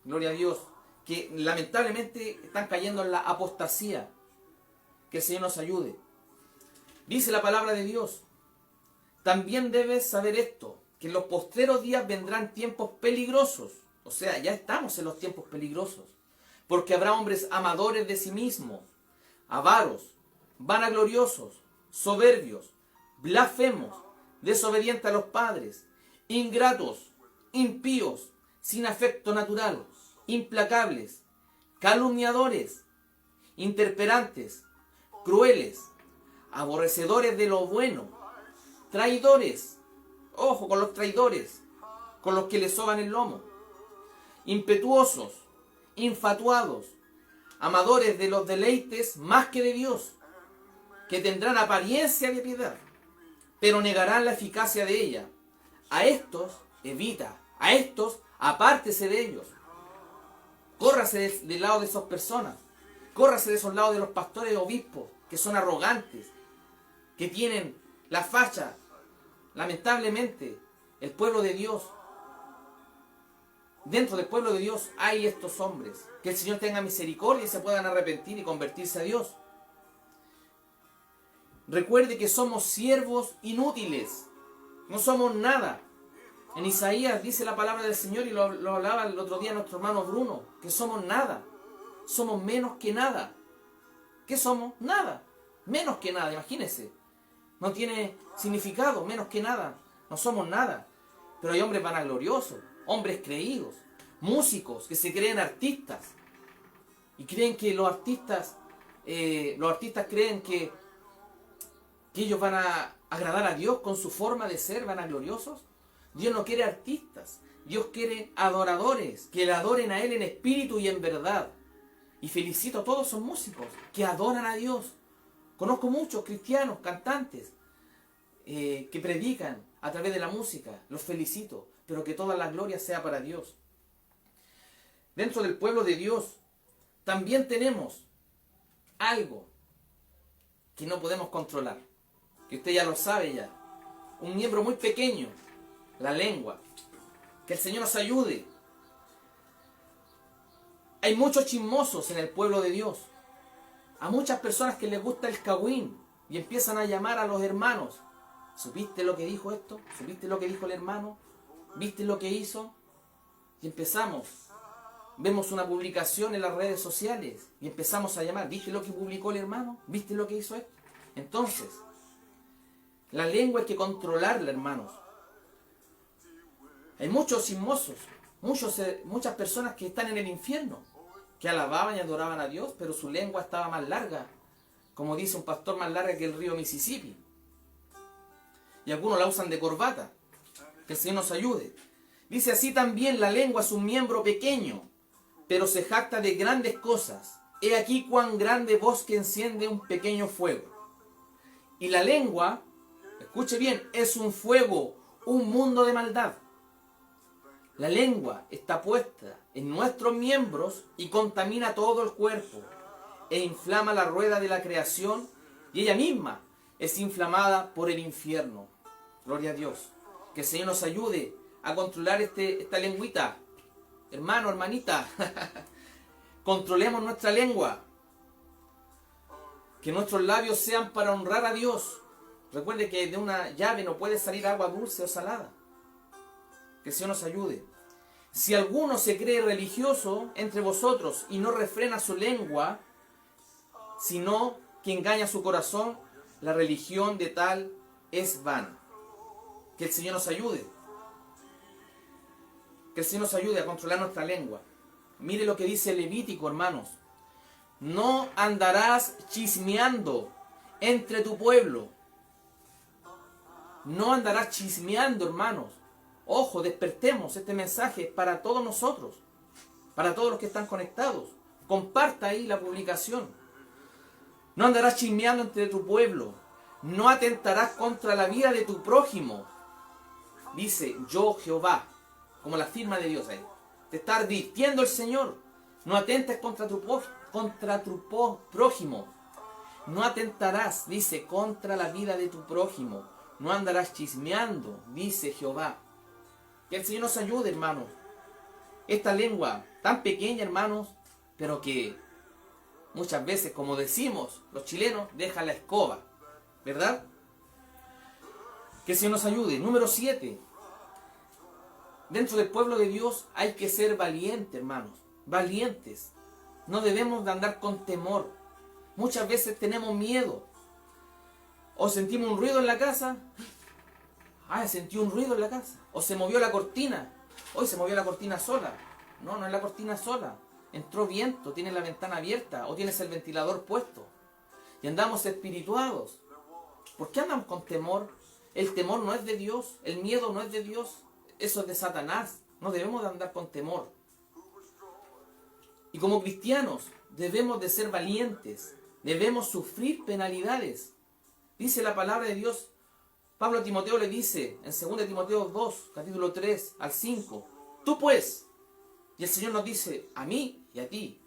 Gloria a Dios. Que lamentablemente están cayendo en la apostasía. Que el Señor nos ayude. Dice la palabra de Dios. También debes saber esto, que en los postreros días vendrán tiempos peligrosos. O sea, ya estamos en los tiempos peligrosos. Porque habrá hombres amadores de sí mismos, avaros, vanagloriosos, soberbios, blasfemos, desobedientes a los padres, ingratos, impíos, sin afecto natural, implacables, calumniadores, interperantes, crueles, aborrecedores de lo bueno, traidores, ojo con los traidores, con los que le soban el lomo, impetuosos, infatuados, amadores de los deleites más que de Dios, que tendrán apariencia de piedad, pero negarán la eficacia de ella. A estos evita, a estos apártese de ellos. Córrase del lado de esas personas, córrase de esos lados de los pastores y obispos que son arrogantes, que tienen la facha. Lamentablemente, el pueblo de Dios, dentro del pueblo de Dios hay estos hombres. Que el Señor tenga misericordia y se puedan arrepentir y convertirse a Dios. Recuerde que somos siervos inútiles, no somos nada. En Isaías dice la palabra del Señor, y lo hablaba el otro día nuestro hermano Bruno, que somos nada, somos menos que nada. ¿Qué somos? Nada, menos que nada, imagínense. No tiene significado, menos que nada, no somos nada. Pero hay hombres vanagloriosos, hombres creídos, músicos que se creen artistas y creen que los artistas creen que ellos van a agradar a Dios con su forma de ser vanagloriosos. Dios no quiere artistas, Dios quiere adoradores que le adoren a Él en espíritu y en verdad. Y felicito a todos esos músicos que adoran a Dios. Conozco muchos cristianos, cantantes, que predican a través de la música. Los felicito, pero que toda la gloria sea para Dios. Dentro del pueblo de Dios también tenemos algo que no podemos controlar, que usted ya lo sabe ya. Un miembro muy pequeño, la lengua. Que el Señor nos ayude. Hay muchos chismosos en el pueblo de Dios. A muchas personas que les gusta el cagüín y empiezan a llamar a los hermanos. ¿Supiste lo que dijo esto? ¿Supiste lo que dijo el hermano? ¿Viste lo que hizo? Y empezamos. Vemos una publicación en las redes sociales y empezamos a llamar. ¿Viste lo que publicó el hermano? ¿Viste lo que hizo esto? Entonces, la lengua hay que controlarla, hermanos. Hay muchos chismosos, muchas personas que están en el infierno, que alababan y adoraban a Dios, pero su lengua estaba más larga, como dice un pastor, más larga que el río Mississippi. Y algunos la usan de corbata. Que el Señor nos ayude. Dice así también: la lengua es un miembro pequeño, pero se jacta de grandes cosas. He aquí cuán grande bosque enciende un pequeño fuego. Y la lengua, escuche bien, es un fuego, un mundo de maldad. La lengua está puesta en nuestros miembros y contamina todo el cuerpo e inflama la rueda de la creación, y ella misma es inflamada por el infierno. Gloria a Dios. Que el Señor nos ayude a controlar esta lengüita. Hermano, hermanita, controlemos nuestra lengua. Que nuestros labios sean para honrar a Dios. Recuerde que de una llave no puede salir agua dulce o salada. Que el Señor nos ayude. Si alguno se cree religioso entre vosotros y no refrena su lengua, sino que engaña su corazón, la religión de tal es vana. Que el Señor nos ayude. Que el Señor nos ayude a controlar nuestra lengua. Mire lo que dice Levítico, hermanos. No andarás chismeando entre tu pueblo. No andarás chismeando, hermanos. Ojo, despertemos, este mensaje para todos nosotros, para todos los que están conectados. Comparta ahí la publicación. No andarás chismeando entre tu pueblo. No atentarás contra la vida de tu prójimo. Dice, yo Jehová, como la firma de Dios ahí. Te está advirtiendo el Señor. No atentes contra tu prójimo. No atentarás, dice, contra la vida de tu prójimo. No andarás chismeando, dice Jehová. Que el Señor nos ayude, hermanos. Esta lengua tan pequeña, hermanos, pero que muchas veces, como decimos los chilenos, deja la escoba, ¿verdad? Que el Señor nos ayude. Número 7. Dentro del pueblo de Dios hay que ser valientes, hermanos. Valientes. No debemos de andar con temor. Muchas veces tenemos miedo. O sentimos un ruido en la casa. Sentí un ruido en la casa. O se movió la cortina. Hoy se movió la cortina sola. No, no es la cortina sola. Entró viento, tienes la ventana abierta o tienes el ventilador puesto. Y andamos espirituados. ¿Por qué andamos con temor? El temor no es de Dios. El miedo no es de Dios. Eso es de Satanás. No debemos de andar con temor. Y como cristianos debemos de ser valientes. Debemos sufrir penalidades. Dice la palabra de Dios. Pablo a Timoteo le dice en 2 Timoteo 2, capítulo 3 al 5. Tú pues, y el Señor nos dice a mí y a ti,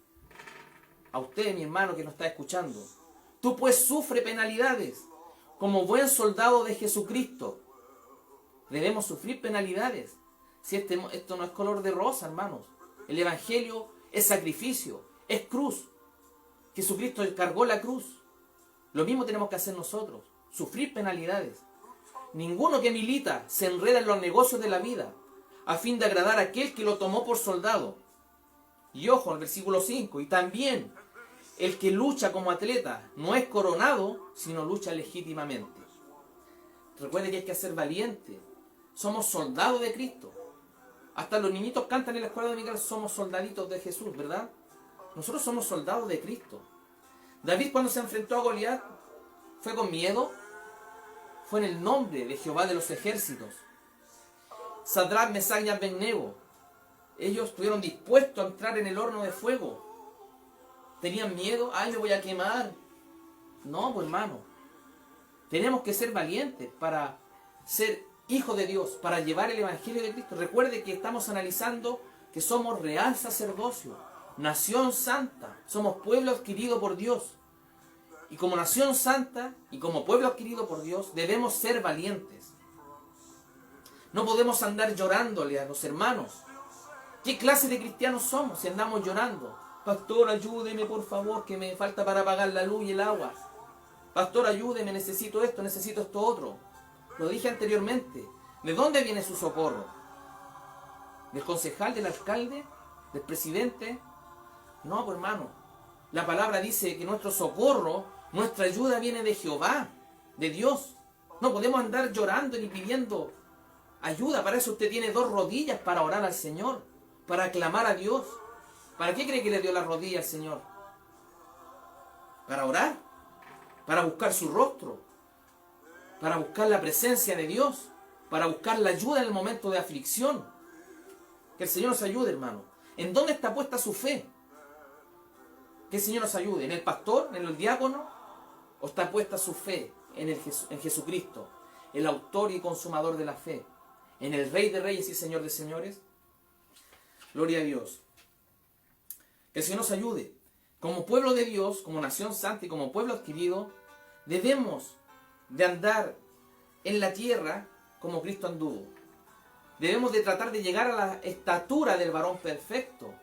a usted, mi hermano que nos está escuchando, tú pues sufre penalidades como buen soldado de Jesucristo. Debemos sufrir penalidades. Si esto no es color de rosa, hermanos. El Evangelio es sacrificio, es cruz. Jesucristo cargó la cruz. Lo mismo tenemos que hacer nosotros, sufrir penalidades. Ninguno que milita se enreda en los negocios de la vida, a fin de agradar a aquel que lo tomó por soldado. Y ojo, el versículo 5, y también el que lucha como atleta no es coronado, sino lucha legítimamente. Recuerde que hay que ser valiente. Somos soldados de Cristo. Hasta los niñitos cantan en la escuela dominical, somos soldaditos de Jesús, ¿verdad? Nosotros somos soldados de Cristo. David, cuando se enfrentó a Goliat, ¿fue con miedo? Fue en el nombre de Jehová de los ejércitos. Sadrach, Mesach y Abednego, ellos estuvieron dispuestos a entrar en el horno de fuego. ¿Tenían miedo? ¡Ay, me voy a quemar! No, pues hermano. Tenemos que ser valientes para ser hijos de Dios, para llevar el Evangelio de Cristo. Recuerde que estamos analizando que somos real sacerdocio, nación santa, somos pueblo adquirido por Dios. Y como nación santa y como pueblo adquirido por Dios, debemos ser valientes. No podemos andar llorándole a los hermanos. ¿Qué clase de cristianos somos si andamos llorando? Pastor, ayúdeme por favor, que me falta para pagar la luz y el agua. Pastor, ayúdeme, necesito esto otro. Lo dije anteriormente. ¿De dónde viene su socorro? ¿Del concejal, del alcalde, del presidente? No, pues hermano. La palabra dice que nuestro socorro, nuestra ayuda viene de Jehová, de Dios. No podemos andar llorando ni pidiendo ayuda. Para eso usted tiene 2 rodillas para orar al Señor, para clamar a Dios. ¿Para qué cree que le dio la rodilla al Señor? ¿Para orar? ¿Para buscar su rostro? ¿Para buscar la presencia de Dios? ¿Para buscar la ayuda en el momento de aflicción? Que el Señor nos ayude, hermano. ¿En dónde está puesta su fe? Que el Señor nos ayude. ¿En el pastor? ¿En el diácono? ¿O está puesta su fe en Jesucristo, el autor y consumador de la fe? ¿En el Rey de Reyes y Señor de Señores? Gloria a Dios. Que el Señor nos ayude. Como pueblo de Dios, como nación santa y como pueblo adquirido, debemos de andar en la tierra como Cristo anduvo. Debemos de tratar de llegar a la estatura del varón perfecto,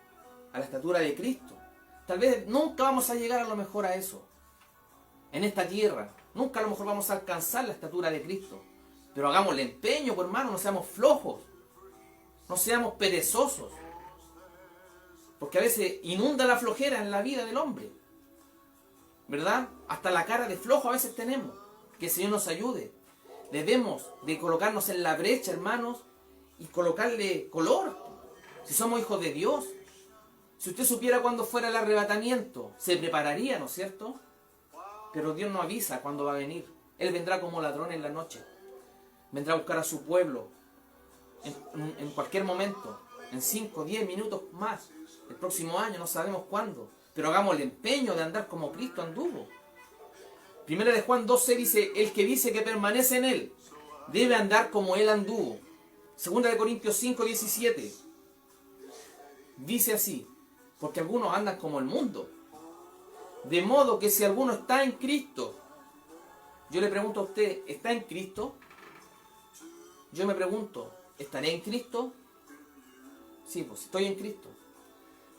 a la estatura de Cristo. Tal vez nunca vamos a llegar a lo mejor a eso, en esta tierra. Nunca a lo mejor vamos a alcanzar la estatura de Cristo. Pero hagámosle empeño, pues, hermano, no seamos flojos, no seamos perezosos. Porque a veces inunda la flojera en la vida del hombre, ¿verdad? Hasta la cara de flojo a veces tenemos. Que el Señor nos ayude. Debemos de colocarnos en la brecha, hermanos, y colocarle color. Si somos hijos de Dios. Si usted supiera cuándo fuera el arrebatamiento, se prepararía, ¿no es cierto? Pero Dios no avisa cuándo va a venir. Él vendrá como ladrón en la noche. Vendrá a buscar a su pueblo en cualquier momento, en 5, 10 minutos más. El próximo año, no sabemos cuándo. Pero hagamos el empeño de andar como Cristo anduvo. Primera de Juan 2:6 dice, el que dice que permanece en Él, debe andar como Él anduvo. Segunda de Corintios 5:17 dice así, porque algunos andan como el mundo. De modo que si alguno está en Cristo, yo le pregunto a usted, ¿está en Cristo? Yo me pregunto, ¿estaré en Cristo? Sí, pues estoy en Cristo.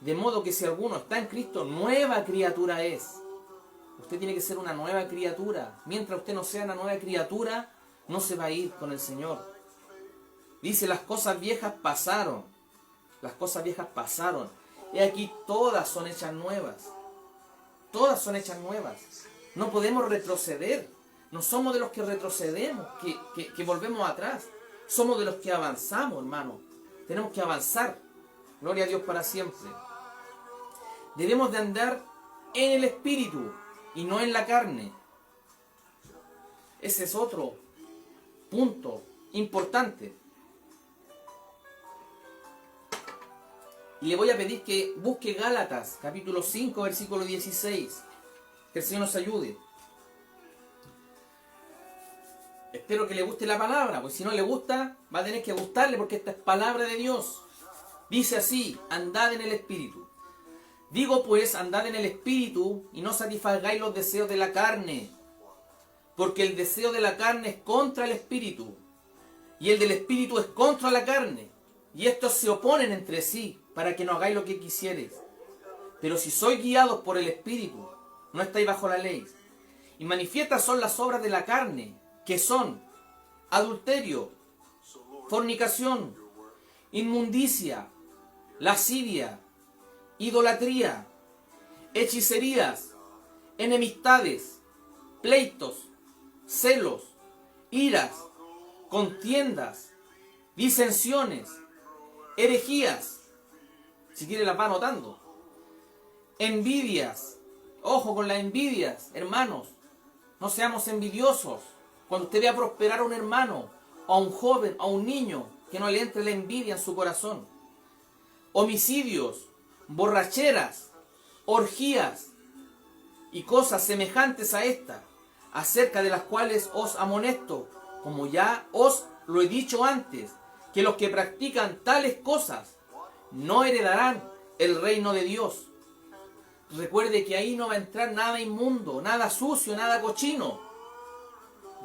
De modo que si alguno está en Cristo, nueva criatura es. Usted tiene que ser una nueva criatura. Mientras usted no sea una nueva criatura, no se va a ir con el Señor. Dice, las cosas viejas pasaron. Las cosas viejas pasaron. Y aquí todas son hechas nuevas. Todas son hechas nuevas. No podemos retroceder. No somos de los que retrocedemos, que volvemos atrás. Somos de los que avanzamos, hermano. Tenemos que avanzar. Gloria a Dios para siempre. Debemos de andar en el Espíritu y no en la carne. Ese es otro punto importante. Y le voy a pedir que busque Gálatas, capítulo 5, versículo 16. Que el Señor nos ayude. Espero que le guste la palabra, pues si no le gusta, va a tener que gustarle porque esta es palabra de Dios. Dice así, andad en el Espíritu. Digo pues, andad en el Espíritu y no satisfagáis los deseos de la carne, porque el deseo de la carne es contra el Espíritu, y el del Espíritu es contra la carne, y estos se oponen entre sí, para que no hagáis lo que quisiereis. Pero si sois guiados por el Espíritu, no estáis bajo la ley. Y manifiestas son las obras de la carne, que son adulterio, fornicación, inmundicia, lascivia, idolatría, hechicerías, enemistades, pleitos, celos, iras, contiendas, disensiones, herejías, si quiere las va anotando, envidias. Ojo con las envidias, hermanos, no seamos envidiosos. Cuando usted vea prosperar a un hermano, a un joven, a un niño, que no le entre la envidia en su corazón. Homicidios, borracheras, orgías y cosas semejantes a esta, acerca de las cuales os amonesto, como ya os lo he dicho antes, que los que practican tales cosas no heredarán el reino de Dios. Recuerde que ahí no va a entrar nada inmundo, nada sucio, nada cochino.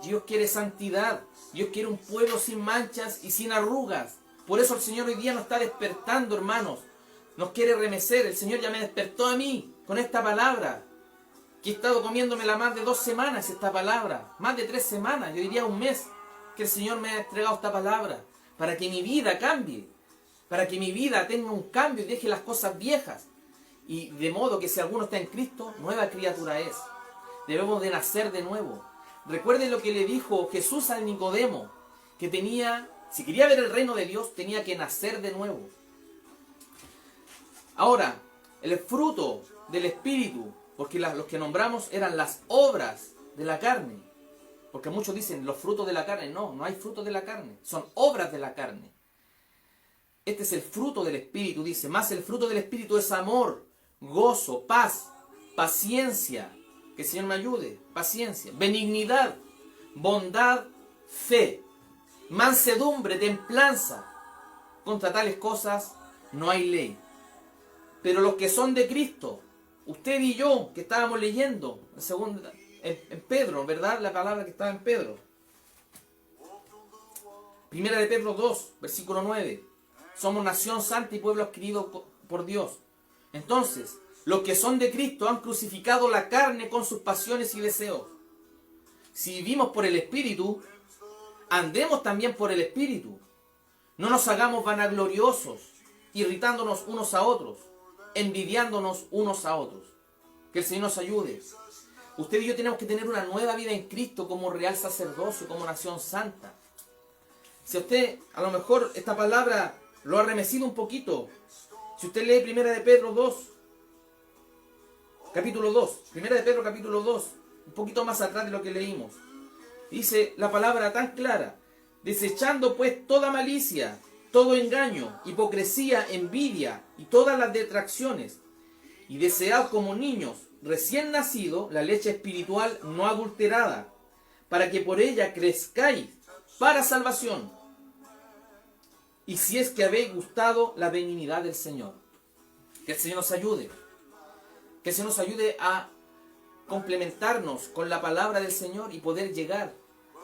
Dios quiere santidad, Dios quiere un pueblo sin manchas y sin arrugas. Por eso el Señor hoy día nos está despertando, hermanos. Nos quiere remecer. El Señor ya me despertó a mí con esta palabra, que he estado comiéndomela más de 2 semanas esta palabra, más de 3 semanas, yo diría un mes, que el Señor me ha entregado esta palabra, para que mi vida cambie, para que mi vida tenga un cambio y deje las cosas viejas. Y de modo que si alguno está en Cristo, nueva criatura es. Debemos de nacer de nuevo. Recuerden lo que le dijo Jesús al Nicodemo, que tenía, si quería ver el reino de Dios, tenía que nacer de nuevo. Ahora, el fruto del Espíritu, porque los que nombramos eran las obras de la carne. Porque muchos dicen los frutos de la carne. No, no hay frutos de la carne, son obras de la carne. Este es el fruto del Espíritu, dice. Más el fruto del Espíritu es amor, gozo, paz, paciencia. Que el Señor me ayude. Paciencia, benignidad, bondad, fe, mansedumbre, templanza. Contra tales cosas no hay ley. Pero los que son de Cristo, usted y yo, que estábamos leyendo en Pedro, ¿verdad? La palabra que estaba en Pedro. Primera de Pedro 2, versículo 9. Somos nación santa y pueblo adquirido por Dios. Entonces, los que son de Cristo han crucificado la carne con sus pasiones y deseos. Si vivimos por el Espíritu, andemos también por el Espíritu. No nos hagamos vanagloriosos, irritándonos unos a otros, envidiándonos unos a otros. Que el Señor nos ayude. Usted y yo tenemos que tener una nueva vida en Cristo como real sacerdocio, como nación santa. Si a usted, a lo mejor, esta palabra lo ha remecido un poquito. Si usted lee Primera de Pedro 2, capítulo 2, Primera de Pedro capítulo 2, un poquito más atrás de lo que leímos. Dice la palabra tan clara: desechando pues toda malicia, todo engaño, hipocresía, envidia y todas las detracciones, y desead como niños recién nacidos la leche espiritual no adulterada, para que por ella crezcáis para salvación, y si es que habéis gustado la benignidad del Señor. Que el Señor nos ayude. Que el Señor nos ayude a complementarnos con la palabra del Señor y poder llegar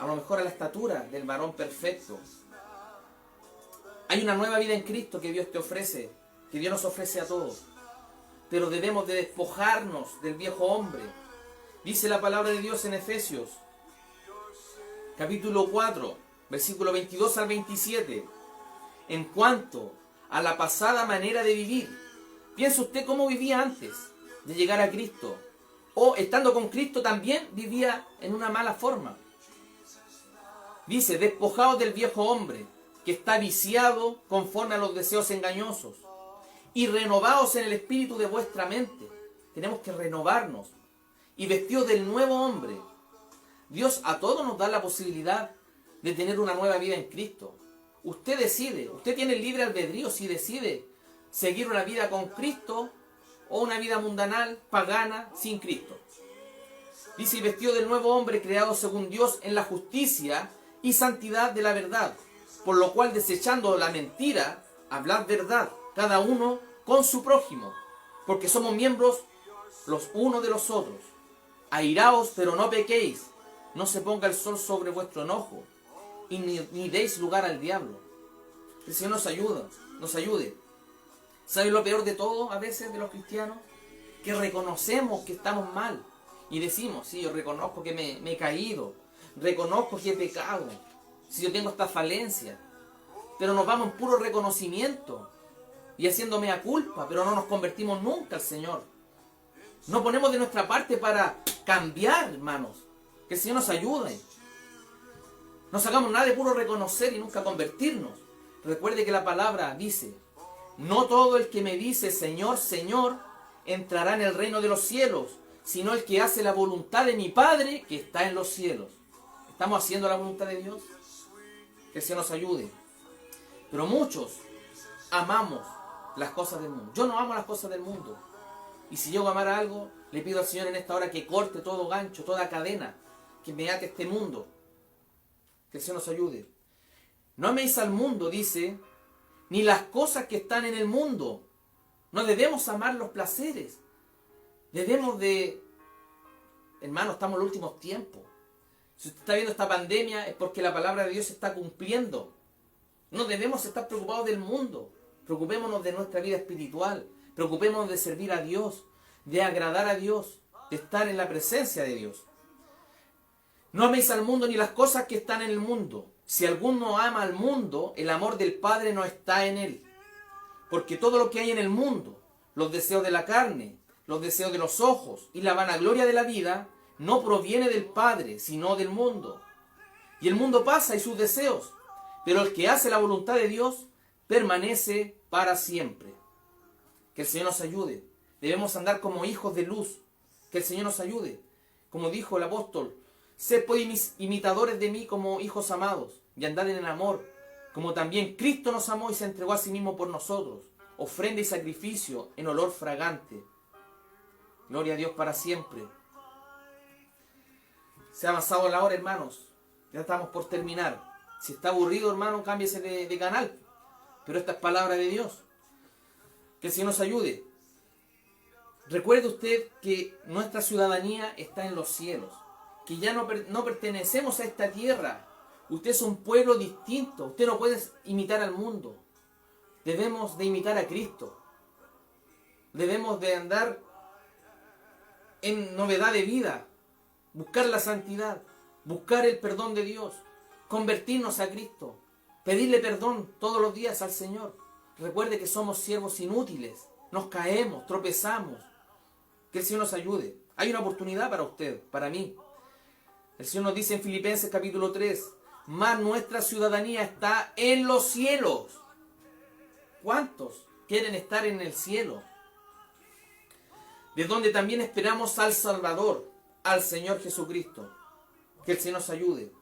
a lo mejor a la estatura del varón perfecto. Hay una nueva vida en Cristo que Dios te ofrece, que Dios nos ofrece a todos. Pero debemos de despojarnos del viejo hombre. Dice la palabra de Dios en Efesios, capítulo 4, versículo 22 al 27. En cuanto a la pasada manera de vivir, piense usted cómo vivía antes de llegar a Cristo. O estando con Cristo también vivía en una mala forma. Dice, despojaos del viejo hombre, que está viciado conforme a los deseos engañosos, y renovaos en el espíritu de vuestra mente. Tenemos que renovarnos. Y vestidos del nuevo hombre. Dios a todos nos da la posibilidad de tener una nueva vida en Cristo. Usted decide, usted tiene el libre albedrío si decide seguir una vida con Cristo o una vida mundanal, pagana, sin Cristo. Dice, y vestido del nuevo hombre creado según Dios en la justicia y santidad de la verdad, por lo cual desechando la mentira, hablad verdad, cada uno con su prójimo, porque somos miembros los unos de los otros. Airaos, pero no pequéis, no se ponga el sol sobre vuestro enojo, y ni deis lugar al diablo. El Señor nos ayude. ¿Saben lo peor de todo a veces de los cristianos? Que reconocemos que estamos mal, y decimos, sí, yo reconozco que me he caído, reconozco que he pecado, si yo tengo esta falencia, pero nos vamos en puro reconocimiento y haciendo mea culpa, pero no nos convertimos nunca al Señor. No ponemos de nuestra parte para cambiar, hermanos. Que el Señor nos ayude. No sacamos nada de puro reconocer y nunca convertirnos. Recuerde que la palabra dice, no todo el que me dice Señor, Señor, entrará en el reino de los cielos, sino el que hace la voluntad de mi Padre que está en los cielos. ¿Estamos haciendo la voluntad de Dios? Que el Señor nos ayude. Pero muchos amamos las cosas del mundo. Yo no amo las cosas del mundo. Y si llego a amar a algo, le pido al Señor en esta hora que corte todo gancho, toda cadena, que me ate este mundo. Que el Señor nos ayude. No améis al mundo, dice, ni las cosas que están en el mundo. No debemos amar los placeres. Debemos de... Hermano, estamos en los últimos tiempos. Si usted está viendo esta pandemia es porque la palabra de Dios se está cumpliendo. No debemos estar preocupados del mundo. Preocupémonos de nuestra vida espiritual. Preocupémonos de servir a Dios, de agradar a Dios, de estar en la presencia de Dios. No améis al mundo ni las cosas que están en el mundo. Si alguno ama al mundo, el amor del Padre no está en él. Porque todo lo que hay en el mundo, los deseos de la carne, los deseos de los ojos y la vanagloria de la vida, no proviene del Padre, sino del mundo. Y el mundo pasa y sus deseos, pero el que hace la voluntad de Dios permanece para siempre. Que el Señor nos ayude. Debemos andar como hijos de luz. Que el Señor nos ayude. Como dijo el apóstol, sed pues imitadores de mí como hijos amados, y andad en el amor, como también Cristo nos amó y se entregó a sí mismo por nosotros, ofrenda y sacrificio en olor fragante. Gloria a Dios para siempre. Se ha avanzado la hora, hermanos. Ya estamos por terminar. Si está aburrido, hermano, cámbiese de canal. Pero esta es palabra de Dios. Que el Señor nos ayude. Recuerde usted que nuestra ciudadanía está en los cielos. Que ya no pertenecemos a esta tierra. Usted es un pueblo distinto. Usted no puede imitar al mundo. Debemos de imitar a Cristo. Debemos de andar en novedad de vida. Buscar la santidad. Buscar el perdón de Dios. Convertirnos a Cristo. Pedirle perdón todos los días al Señor. Recuerde que somos siervos inútiles. Nos caemos, tropezamos. Que el Señor nos ayude. Hay una oportunidad para usted, para mí. El Señor nos dice en Filipenses capítulo 3, mas nuestra ciudadanía está en los cielos. ¿Cuántos quieren estar en el cielo? De donde también esperamos al Salvador, al Señor Jesucristo. Que el Señor nos ayude.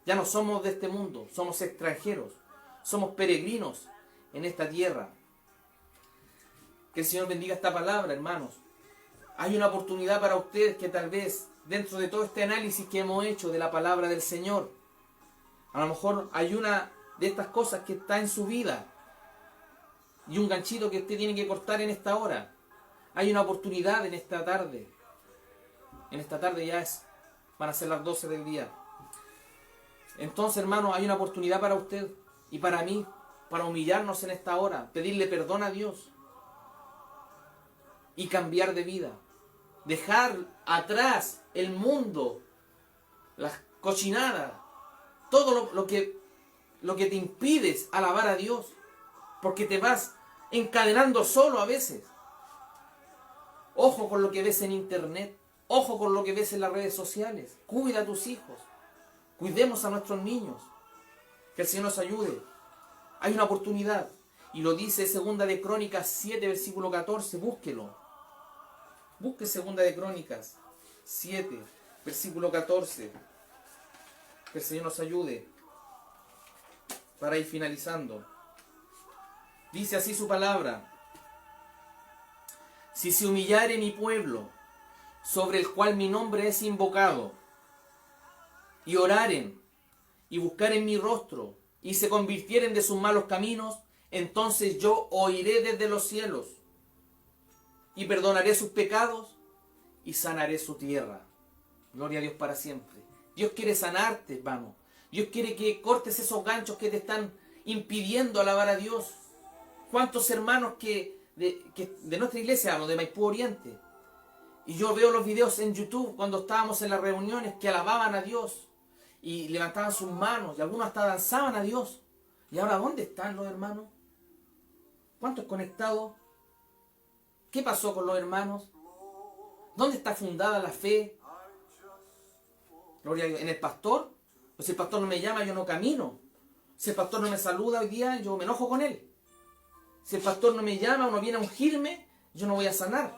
Ya no somos de este mundo, somos extranjeros, somos peregrinos en esta tierra. Que el Señor bendiga esta palabra, hermanos. Hay una oportunidad para ustedes que tal vez dentro de todo este análisis que hemos hecho de la palabra del Señor, a lo mejor hay una de estas cosas que está en su vida y un ganchito que usted tiene que cortar en esta hora. Hay una oportunidad en esta tarde. En esta tarde van a ser las 12 del día. Entonces, hermano, hay una oportunidad para usted y para mí, para humillarnos en esta hora, pedirle perdón a Dios y cambiar de vida. Dejar atrás el mundo, las cochinadas, todo lo que te impides alabar a Dios, porque te vas encadenando solo a veces. Ojo con lo que ves en internet, ojo con lo que ves en las redes sociales. Cuida a tus hijos, cuidemos a nuestros niños. Que el Señor nos ayude. Hay una oportunidad, y lo dice 2 de Crónicas 7, versículo 14, búsquelo. Busque 2 de Crónicas 7, versículo 14. Que el Señor nos ayude para ir finalizando. Dice así su palabra: si se humillare mi pueblo, sobre el cual mi nombre es invocado, y oraren, y buscaren mi rostro, y se convirtieren de sus malos caminos, entonces yo oiré desde los cielos, y perdonaré sus pecados, y sanaré su tierra. Gloria a Dios para siempre. Dios quiere sanarte, hermano. Dios quiere que cortes esos ganchos que te están impidiendo alabar a Dios. ¿Cuántos hermanos que de nuestra iglesia, de Maipú Oriente, y yo veo los videos en YouTube cuando estábamos en las reuniones, que alababan a Dios y levantaban sus manos, y algunos hasta danzaban a Dios? ¿Y ahora dónde están los hermanos? ¿Cuántos conectados? ¿Qué pasó con los hermanos? ¿Dónde está fundada la fe? Gloria a Dios. ¿En el pastor? Pues si el pastor no me llama, yo no camino. Si el pastor no me saluda hoy día, yo me enojo con él. Si el pastor no me llama o no viene a ungirme, yo no voy a sanar.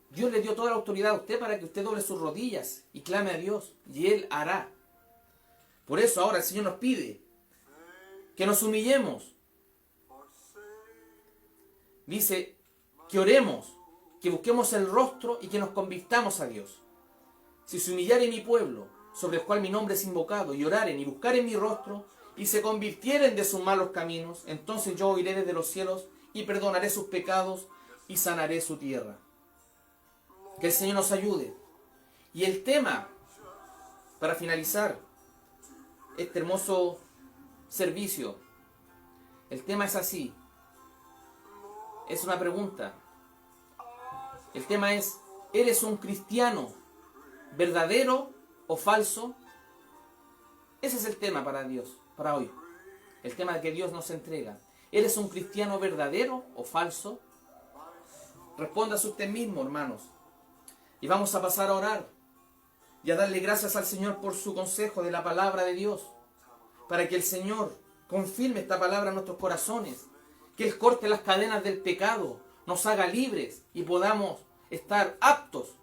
Dios le dio toda la autoridad a usted para que usted doble sus rodillas y clame a Dios, y Él hará. Por eso ahora el Señor nos pide que nos humillemos. Dice que oremos que busquemos el rostro y que nos convirtamos a Dios. Si se humillare mi pueblo, sobre el cual mi nombre es invocado, y oraren y buscaren mi rostro, y se convirtieren de sus malos caminos, entonces yo oiré desde los cielos y perdonaré sus pecados y sanaré su tierra. Que el Señor nos ayude. Y el tema, para finalizar este hermoso servicio, el tema es así. Es una pregunta. El tema es, ¿eres un cristiano verdadero o falso? Ese es el tema para Dios, para hoy. El tema que Dios nos entrega. ¿Eres un cristiano verdadero o falso? Respóndase usted mismo, hermanos. Y vamos a pasar a orar y a darle gracias al Señor por su consejo de la palabra de Dios, para que el Señor confirme esta palabra en nuestros corazones, que Él corte las cadenas del pecado, nos haga libres y podamos estar aptos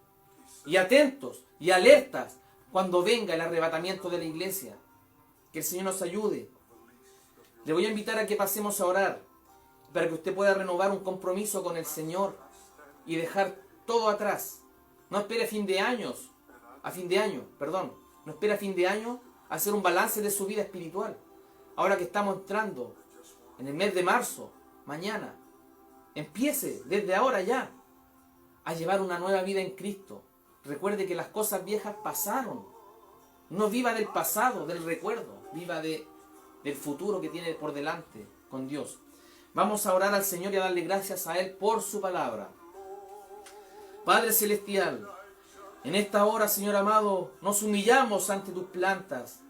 y atentos y alertas cuando venga el arrebatamiento de la iglesia. Que el Señor nos ayude. Le voy a invitar a que pasemos a orar para que usted pueda renovar un compromiso con el Señor y dejar todo atrás. No espere a fin de año, no espere a fin de año hacer un balance de su vida espiritual. Ahora que estamos entrando en el mes de marzo, mañana, empiece desde ahora ya a llevar una nueva vida en Cristo. Recuerde que las cosas viejas pasaron. No viva del pasado, del recuerdo, viva del futuro que tiene por delante con Dios. Vamos a orar al Señor y a darle gracias a Él por su palabra. Padre Celestial, en esta hora, Señor amado, nos humillamos ante tus plantas.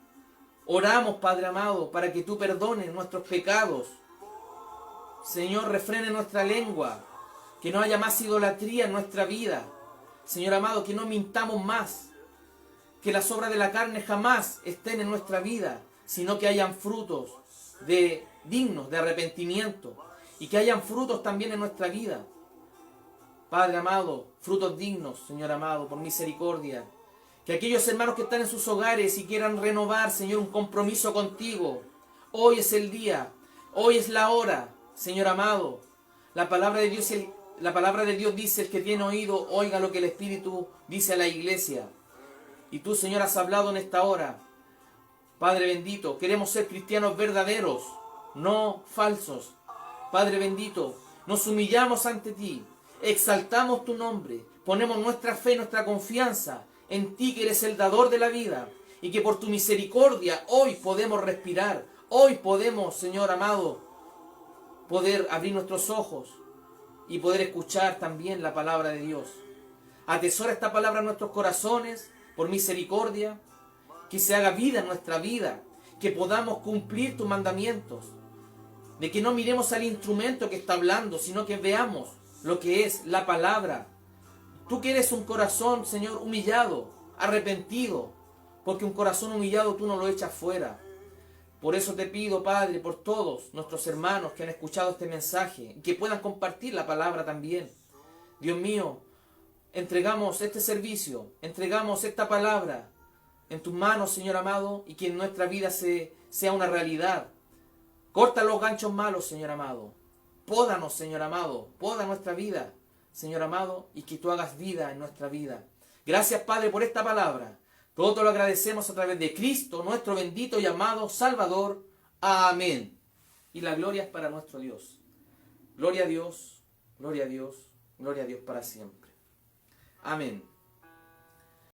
Oramos, Padre amado, para que tú perdones nuestros pecados. Señor, refrene nuestra lengua, que no haya más idolatría en nuestra vida. Señor amado, que no mintamos más, que las obras de la carne jamás estén en nuestra vida, sino que hayan frutos dignos de arrepentimiento y que hayan frutos también en nuestra vida. Padre amado, frutos dignos, Señor amado, por misericordia. Que aquellos hermanos que están en sus hogares y quieran renovar, Señor, un compromiso contigo, hoy es el día, hoy es la hora, Señor amado. La palabra de Dios dice, el que tiene oído, oiga lo que el Espíritu dice a la iglesia. Y tú, Señor, has hablado en esta hora. Padre bendito, queremos ser cristianos verdaderos, no falsos. Padre bendito, nos humillamos ante ti, exaltamos tu nombre, ponemos nuestra fe, nuestra confianza en ti, que eres el dador de la vida, y que por tu misericordia hoy podemos respirar, hoy podemos, Señor amado, poder abrir nuestros ojos y poder escuchar también la palabra de Dios. Atesora esta palabra en nuestros corazones, por misericordia, que se haga vida en nuestra vida, que podamos cumplir tus mandamientos, de que no miremos al instrumento que está hablando, sino que veamos lo que es la palabra. Tú quieres un corazón, Señor, humillado, arrepentido, porque un corazón humillado tú no lo echas fuera. Por eso te pido, Padre, por todos nuestros hermanos que han escuchado este mensaje, que puedan compartir la palabra también. Dios mío, entregamos este servicio, entregamos esta palabra en tus manos, Señor amado, y que en nuestra vida sea una realidad. Corta los ganchos malos, Señor amado. Pódanos, Señor amado. Poda nuestra vida, Señor amado, y que tú hagas vida en nuestra vida. Gracias, Padre, por esta palabra. Todo te lo agradecemos a través de Cristo, nuestro bendito y amado Salvador. Amén. Y la gloria es para nuestro Dios. Gloria a Dios, gloria a Dios, gloria a Dios para siempre. Amén.